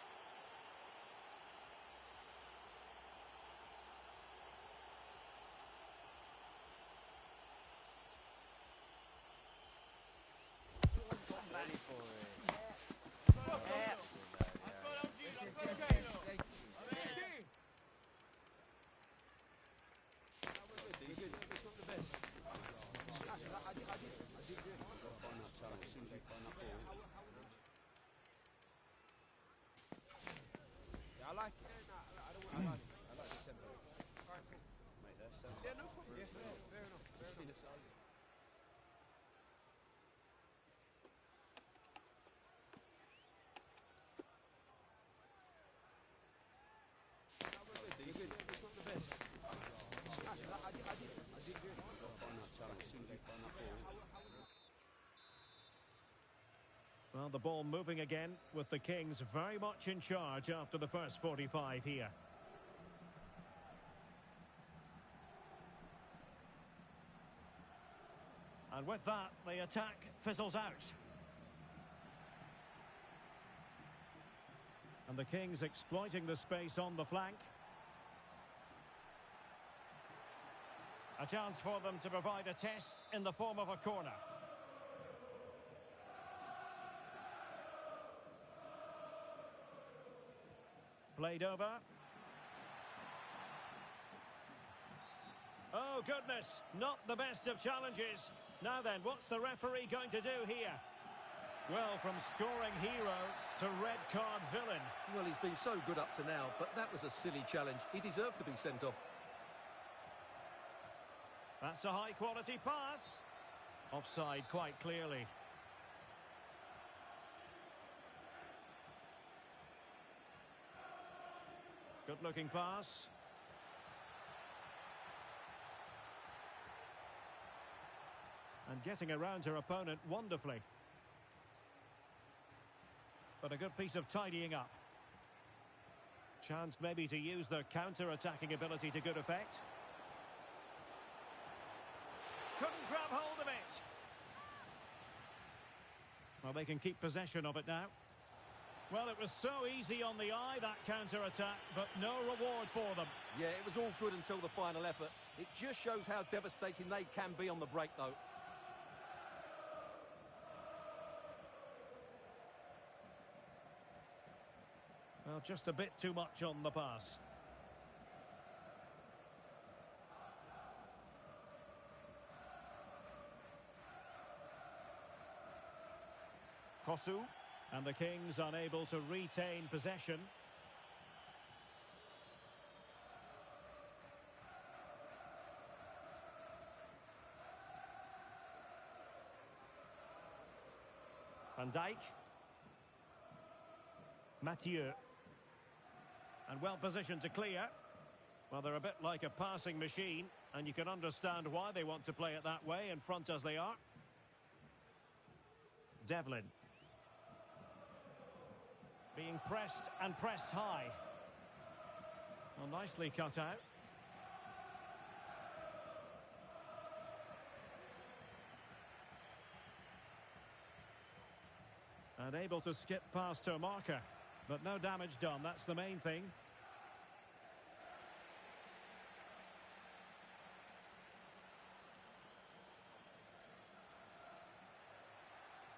I like it. I like the tempo. Mate, that's yeah, no problem. Yeah, fair enough. Fair enough. It's not the best. I did good. You've got to find that challenge. As soon as you find that ball. Well, the ball moving again with the Kings very much in charge after the first 45 here. And with that, the attack fizzles out. And the Kings exploiting the space on the flank. A chance for them to provide a test in the form of a corner. Played over. Oh, goodness. Not the best of challenges. Now then, what's the referee going to do here? Well, from scoring hero to red card villain. Well, he's been so good up to now, but that was a silly challenge. He deserved to be sent off. That's a high-quality pass. Offside quite clearly. Good-looking pass. And getting around her opponent wonderfully. But a good piece of tidying up. Chance maybe to use their counter-attacking ability to good effect. Couldn't grab hold of it. Well, they can keep possession of it now. Well, it was so easy on the eye, that counter-attack, but no reward for them. Yeah, it was all good until the final effort. It just shows how devastating they can be on the break, though. Well, just a bit too much on the pass. Kosu, and the Kings unable to retain possession. Van Dijk. Mathieu. And well positioned to clear. Well, they're a bit like a passing machine, and you can understand why they want to play it that way, in front as they are. Devlin. Being pressed and pressed high. Well, nicely cut out. And able to skip past her marker. But no damage done, that's the main thing.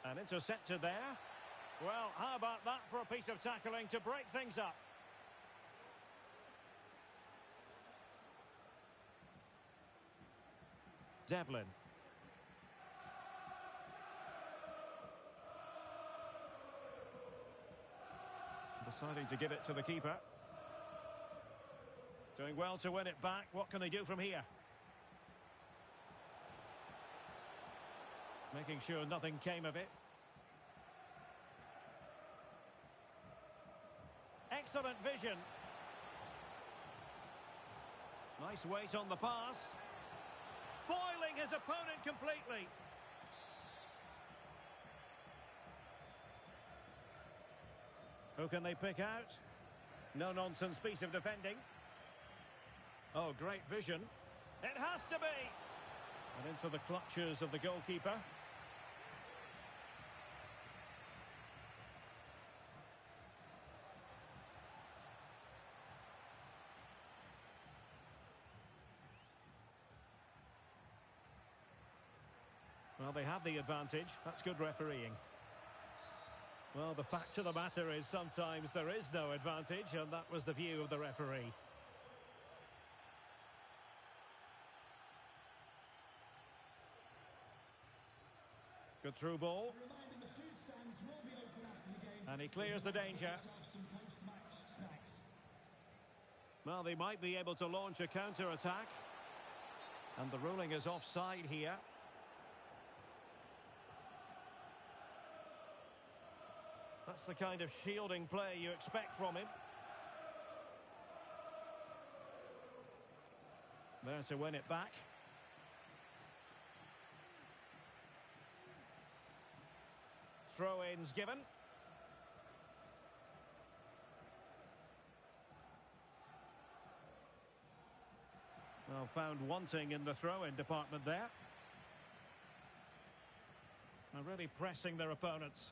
And intercepted there. Well, how about that for a piece of tackling to break things up? Devlin. Deciding to give it to the keeper. Doing well to win it back. What can they do from here? Making sure nothing came of it. Excellent vision. Nice weight on the pass. Foiling his opponent completely. Who can they pick out? No-nonsense piece of defending. Oh, great vision. It has to be. And into the clutches of the goalkeeper. Well, they have the advantage. That's good refereeing. Well, the fact of the matter is sometimes there is no advantage, and that was the view of the referee. Good through ball. And he clears the danger. Well, they might be able to launch a counter-attack. And the ruling is offside here. That's the kind of shielding play you expect from him. There to win it back. Throw-ins given. Well, found wanting in the throw-in department there. They're really pressing their opponents.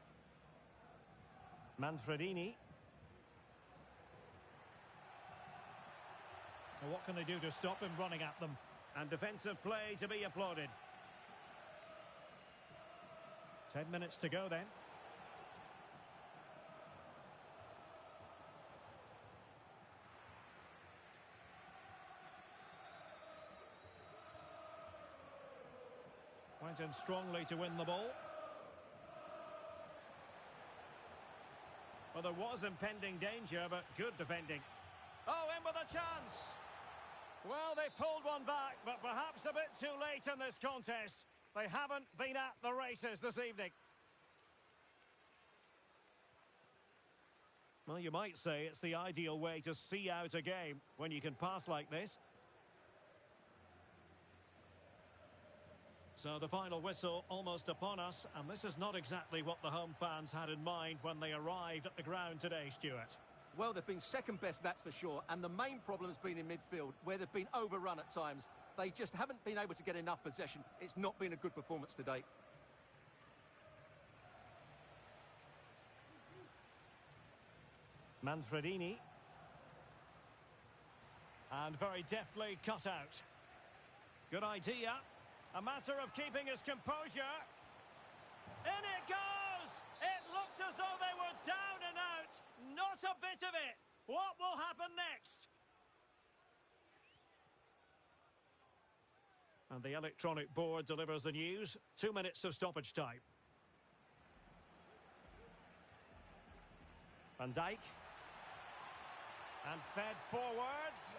Manfredini. Well, what can they do to stop him running at them? And defensive play to be applauded. 10 minutes to go then. Went in strongly to win the ball. Well, there was impending danger, but good defending. Oh, in with a chance. Well, they pulled one back, but perhaps a bit too late in this contest. They haven't been at the races this evening. Well, you might say it's the ideal way to see out a game when you can pass like this. So the final whistle almost upon us, and this is not exactly what the home fans had in mind when they arrived at the ground today, Stuart. Well, they've been second best, that's for sure, and the main problem has been in midfield, where they've been overrun at times. They just haven't been able to get enough possession. It's not been a good performance today. Manfredini. And very deftly cut out. Good idea. A matter of keeping his composure. In it goes! It looked as though they were down and out. Not a bit of it. What will happen next? And the electronic board delivers the news. 2 minutes of stoppage time. Van Dijk. And fed forwards.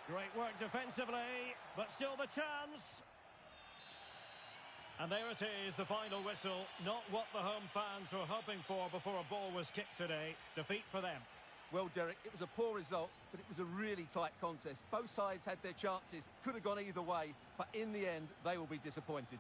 Great work defensively, but still the chance. And there it is, the final whistle. Not what the home fans were hoping for before a ball was kicked today. Defeat for them. Well, Derek, it was a poor result, but it was a really tight contest. Both sides had their chances, could have gone either way, but in the end, they will be disappointed.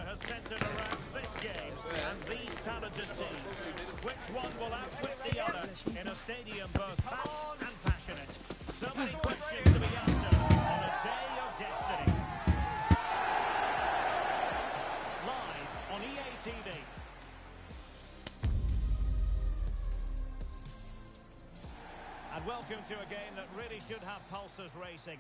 has centred around this game and these talented teams. Which one will outwit the other in a stadium both packed and passionate? So many questions to be answered on a day of destiny. Live on EA TV. And welcome to a game that really should have pulses racing.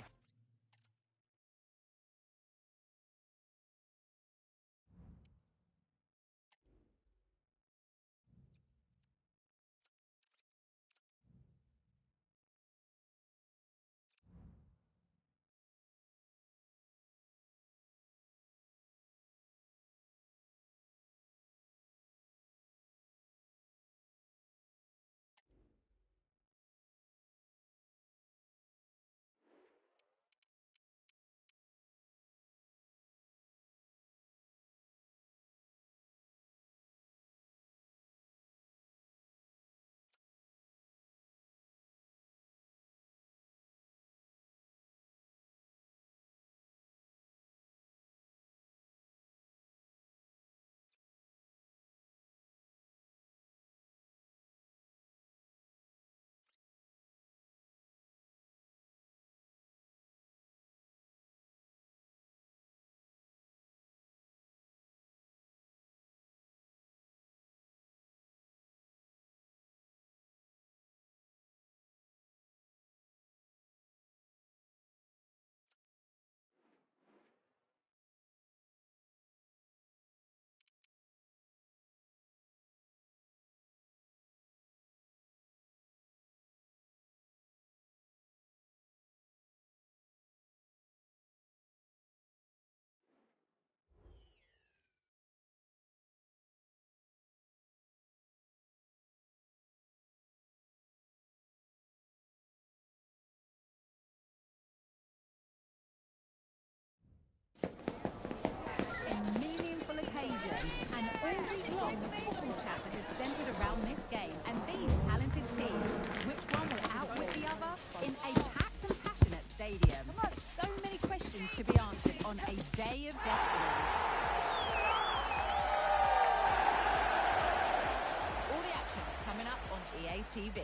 And all week long, the football chatter is centred around this game and these talented teams. Which one will outwit the other in a packed and passionate stadium? So many questions to be answered on a day of destiny. All the action coming up on EA TV.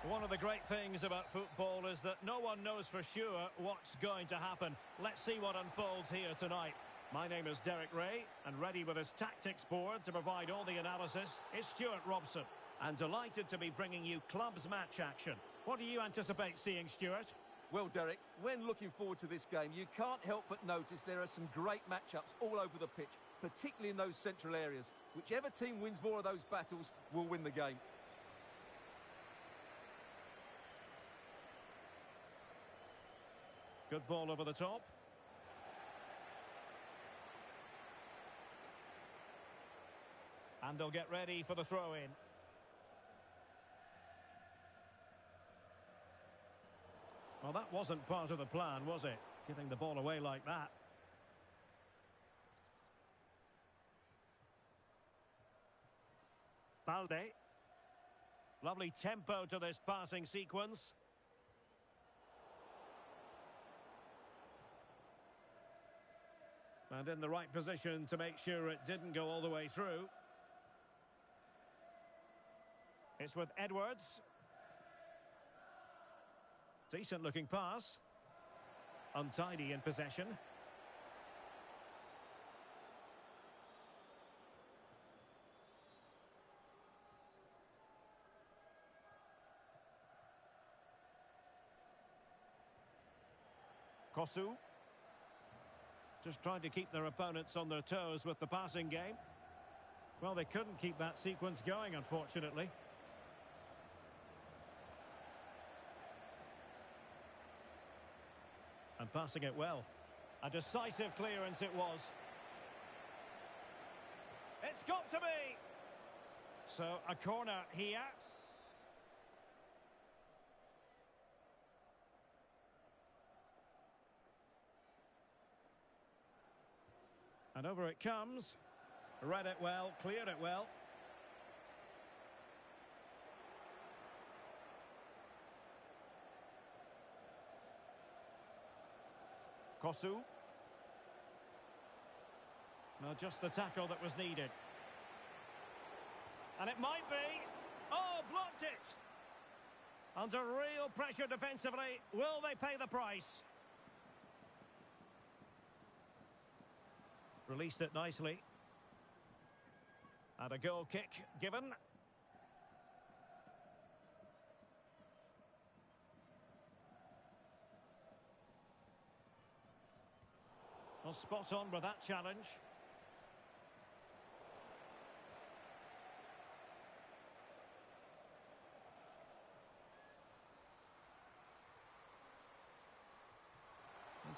One of the great things about football is that no one knows for sure what's going to happen. Let's see what unfolds here tonight. My name is Derek Ray, and ready with his tactics board to provide all the analysis is Stuart Robson. And delighted to be bringing you clubs match action. What do you anticipate seeing, Stuart? Well, Derek, when looking forward to this game, you can't help but notice there are some great matchups all over the pitch, particularly in those central areas. Whichever team wins more of those battles will win the game. Good ball over the top. And they'll get ready for the throw-in. Well, that wasn't part of the plan, was it? Giving the ball away like that. Balde. Lovely tempo to this passing sequence. And in the right position to make sure it didn't go all the way through. It's with Edwards. Decent looking pass. Untidy in possession. Kosu. Just trying to keep their opponents on their toes with the passing game. Well, they couldn't keep that sequence going, unfortunately. And passing it well. A decisive clearance it was. It's got to be! So, a corner here. And over it comes. Read it well, cleared it well. Kosu. No, just the tackle that was needed. And it might be. Oh, blocked it. Under real pressure defensively. Will they pay the price? Released it nicely. And a goal kick given. Well, spot on with that challenge.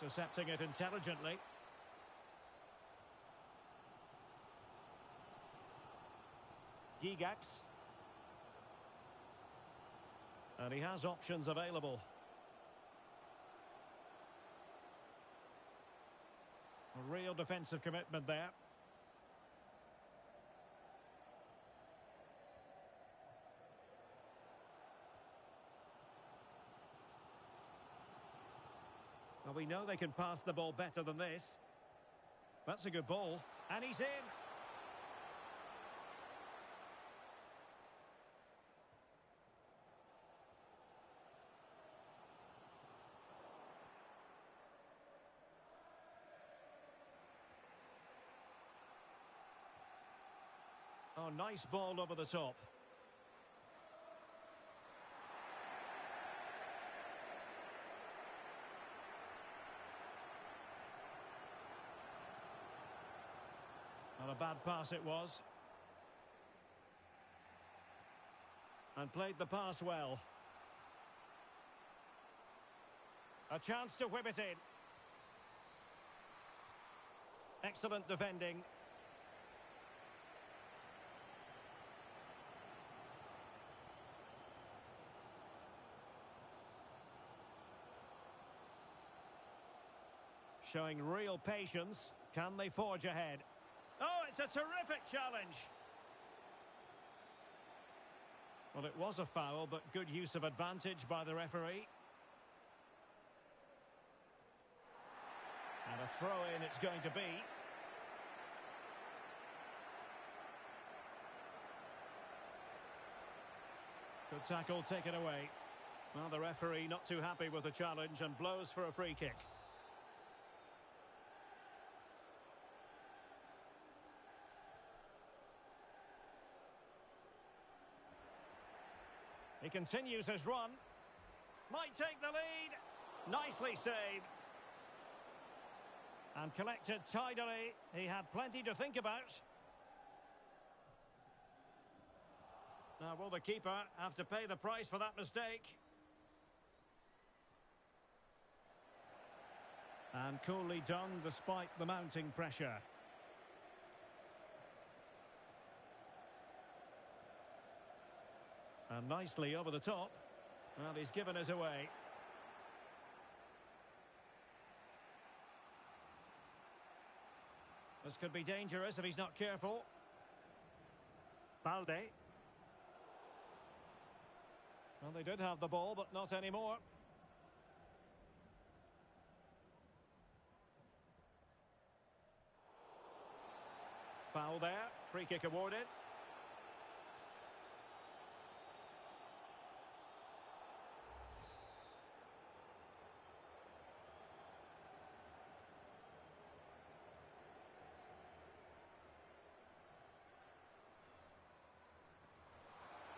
Intercepting it intelligently. Gigax. And he has options available. A real defensive commitment there. Well, we know they can pass the ball better than this. That's a good ball. And he's in. Oh, nice ball over the top. Not a bad pass it was. And played the pass well. A chance to whip it in. Excellent defending. Showing real patience. Can they forge ahead? Oh, it's a terrific challenge. Well, it was a foul, but good use of advantage by the referee. And a throw-in it's going to be. Good tackle taken away. Well, the referee not too happy with the challenge and blows for a free kick. He continues his run. Might take the lead. Nicely saved. And collected tidily. He had plenty to think about. Now, will the keeper have to pay the price for that mistake? And coolly done despite the mounting pressure. And nicely over the top. Well, he's given us away. This could be dangerous if he's not careful. Balde. Well, they did have the ball, but not anymore. Foul there. Free kick awarded.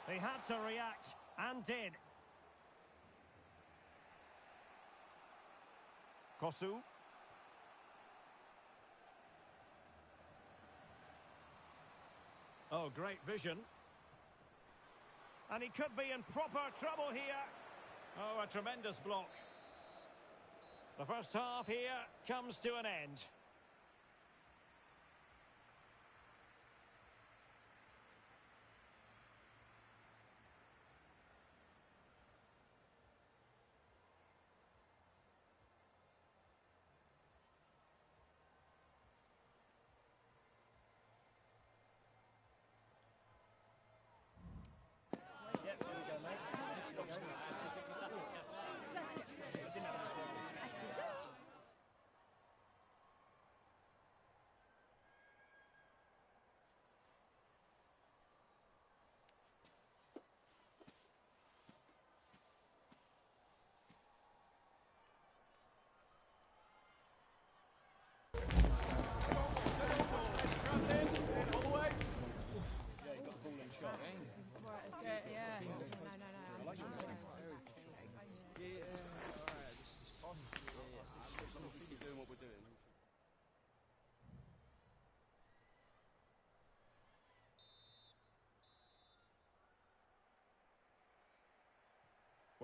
He had to react, and did. Kosu. Oh, great vision. And he could be in proper trouble here. Oh, a tremendous block. The first half here comes to an end.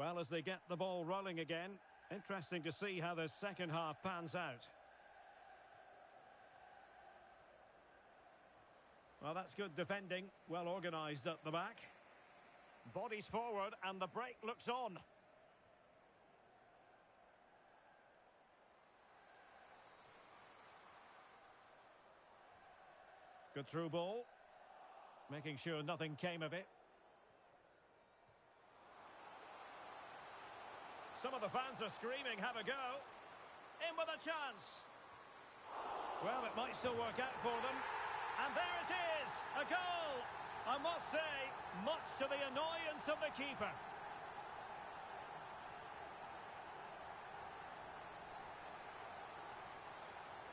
Well, as they get the ball rolling again, interesting to see how this second half pans out. Well, that's good defending, well organised at the back. Bodies forward and the break looks on. Good through ball. Making sure nothing came of it. Some of the fans are screaming, have a go. In with a chance. Well, it might still work out for them. And there it is, a goal. I must say, much to the annoyance of the keeper.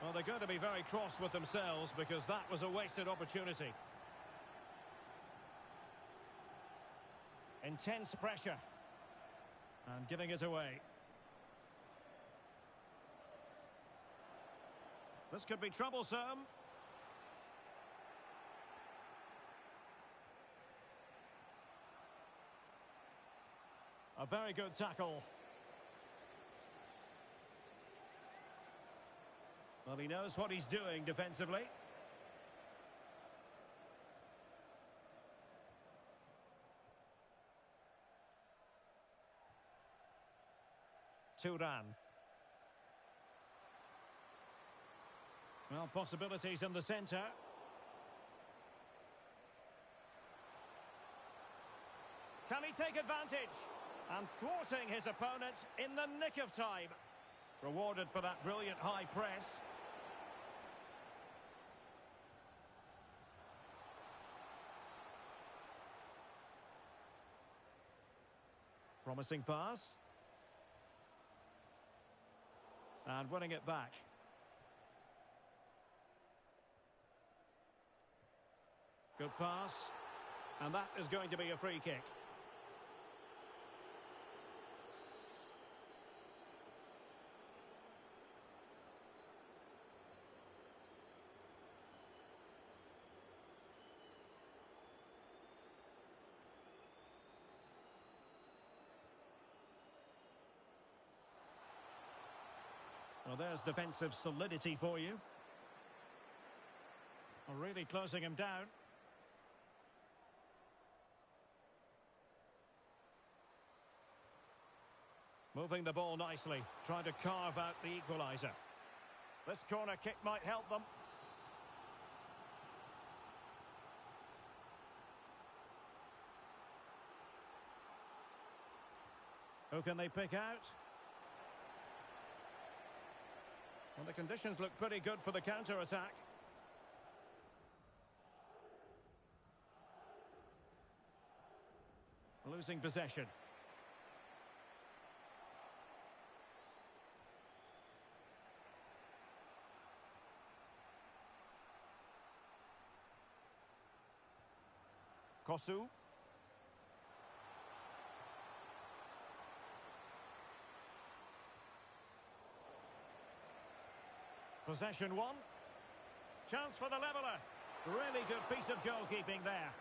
Well, they're going to be very cross with themselves because that was a wasted opportunity. Intense pressure. And giving it away. This could be troublesome. A very good tackle. Well, he knows what he's doing defensively. Turan. Well, possibilities in the centre. Can he take advantage? And thwarting his opponent in the nick of time. Rewarded for that brilliant high press. Promising pass. And winning it back. Good pass. And that is going to be a free kick. Well, there's defensive solidity for you. Well, really closing him down. Moving the ball nicely, trying to carve out the equaliser. This corner kick might help them. Who can they pick out? Well, the conditions look pretty good for the counter-attack. Losing possession. Kosu. Possession one. Chance for the leveller. Really good piece of goalkeeping there.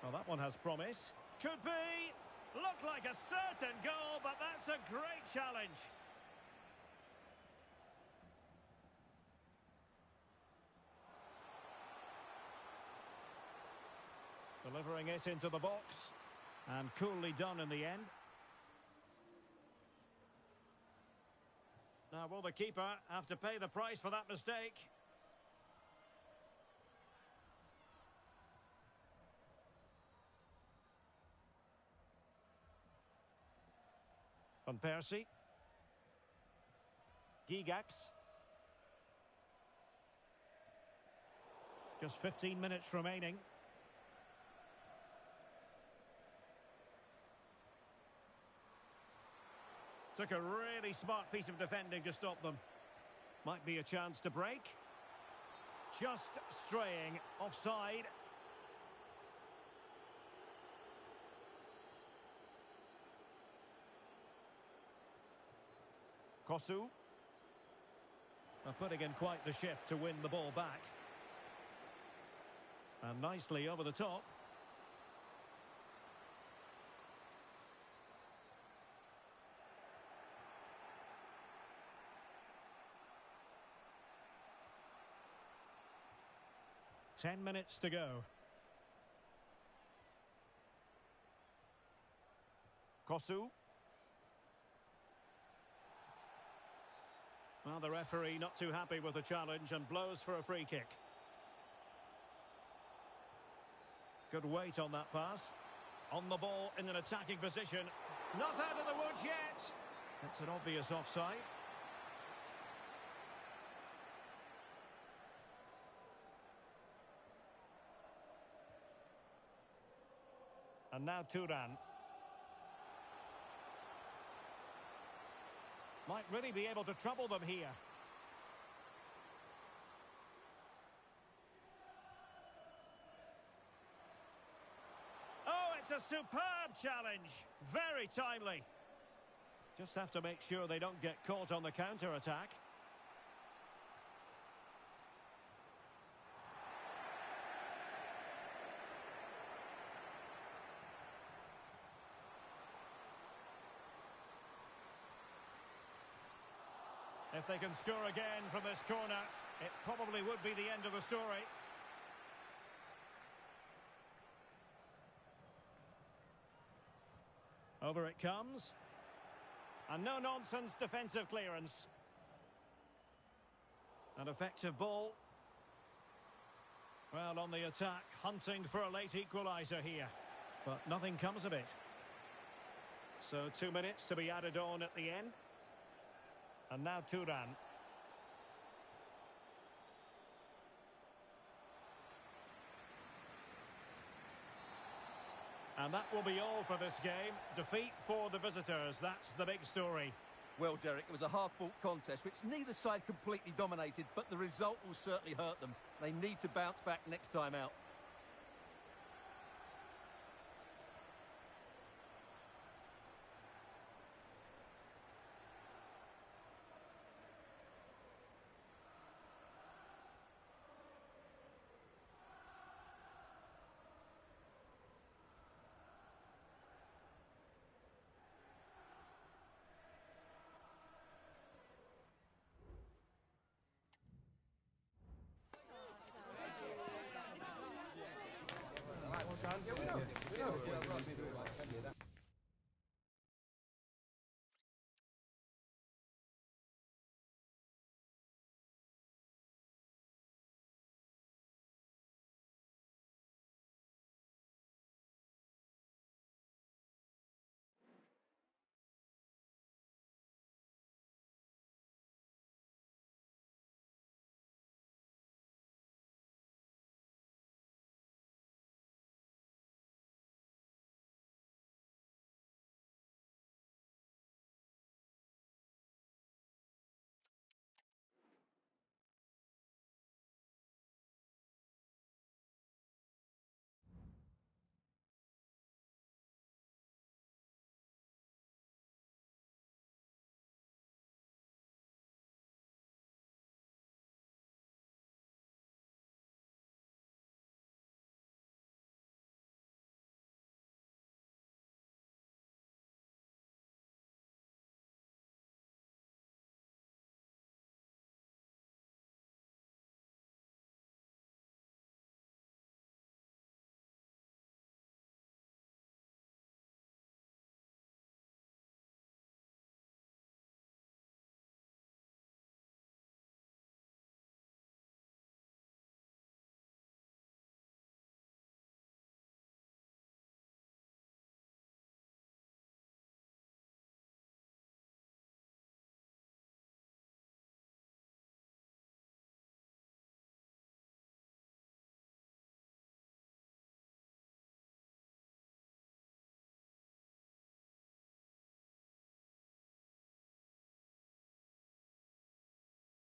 Well, that one has promise. Could be. Looked like a certain goal, but that's a great challenge. Delivering it into the box. And coolly done in the end. Now, will the keeper have to pay the price for that mistake? Van Persie. Gigax. Just 15 minutes remaining. Took a really smart piece of defending to stop them. Might be a chance to break. Just straying offside. Kosu. Putting in quite the shift to win the ball back. And nicely over the top. Ten minutes to go. Kosu. Well, the referee not too happy with the challenge and blows for a free kick. Good weight on that pass. On the ball in an attacking position. Not out of the woods yet. It's an obvious offside. And now Turan. Might really be able to trouble them here. Oh, it's a superb challenge. Very timely. Just have to make sure they don't get caught on the counter-attack. If they can score again from this corner, it probably would be the end of the story. Over it comes. And no-nonsense defensive clearance. An effective ball. Well, on the attack, hunting for a late equaliser here. But nothing comes of it. So 2 minutes to be added on at the end. And now Turan. And that will be all for this game. Defeat for the visitors. That's the big story. Well, Derek, it was a hard-fought contest, which neither side completely dominated, but the result will certainly hurt them. They need to bounce back next time out. Well done. Yeah, we know.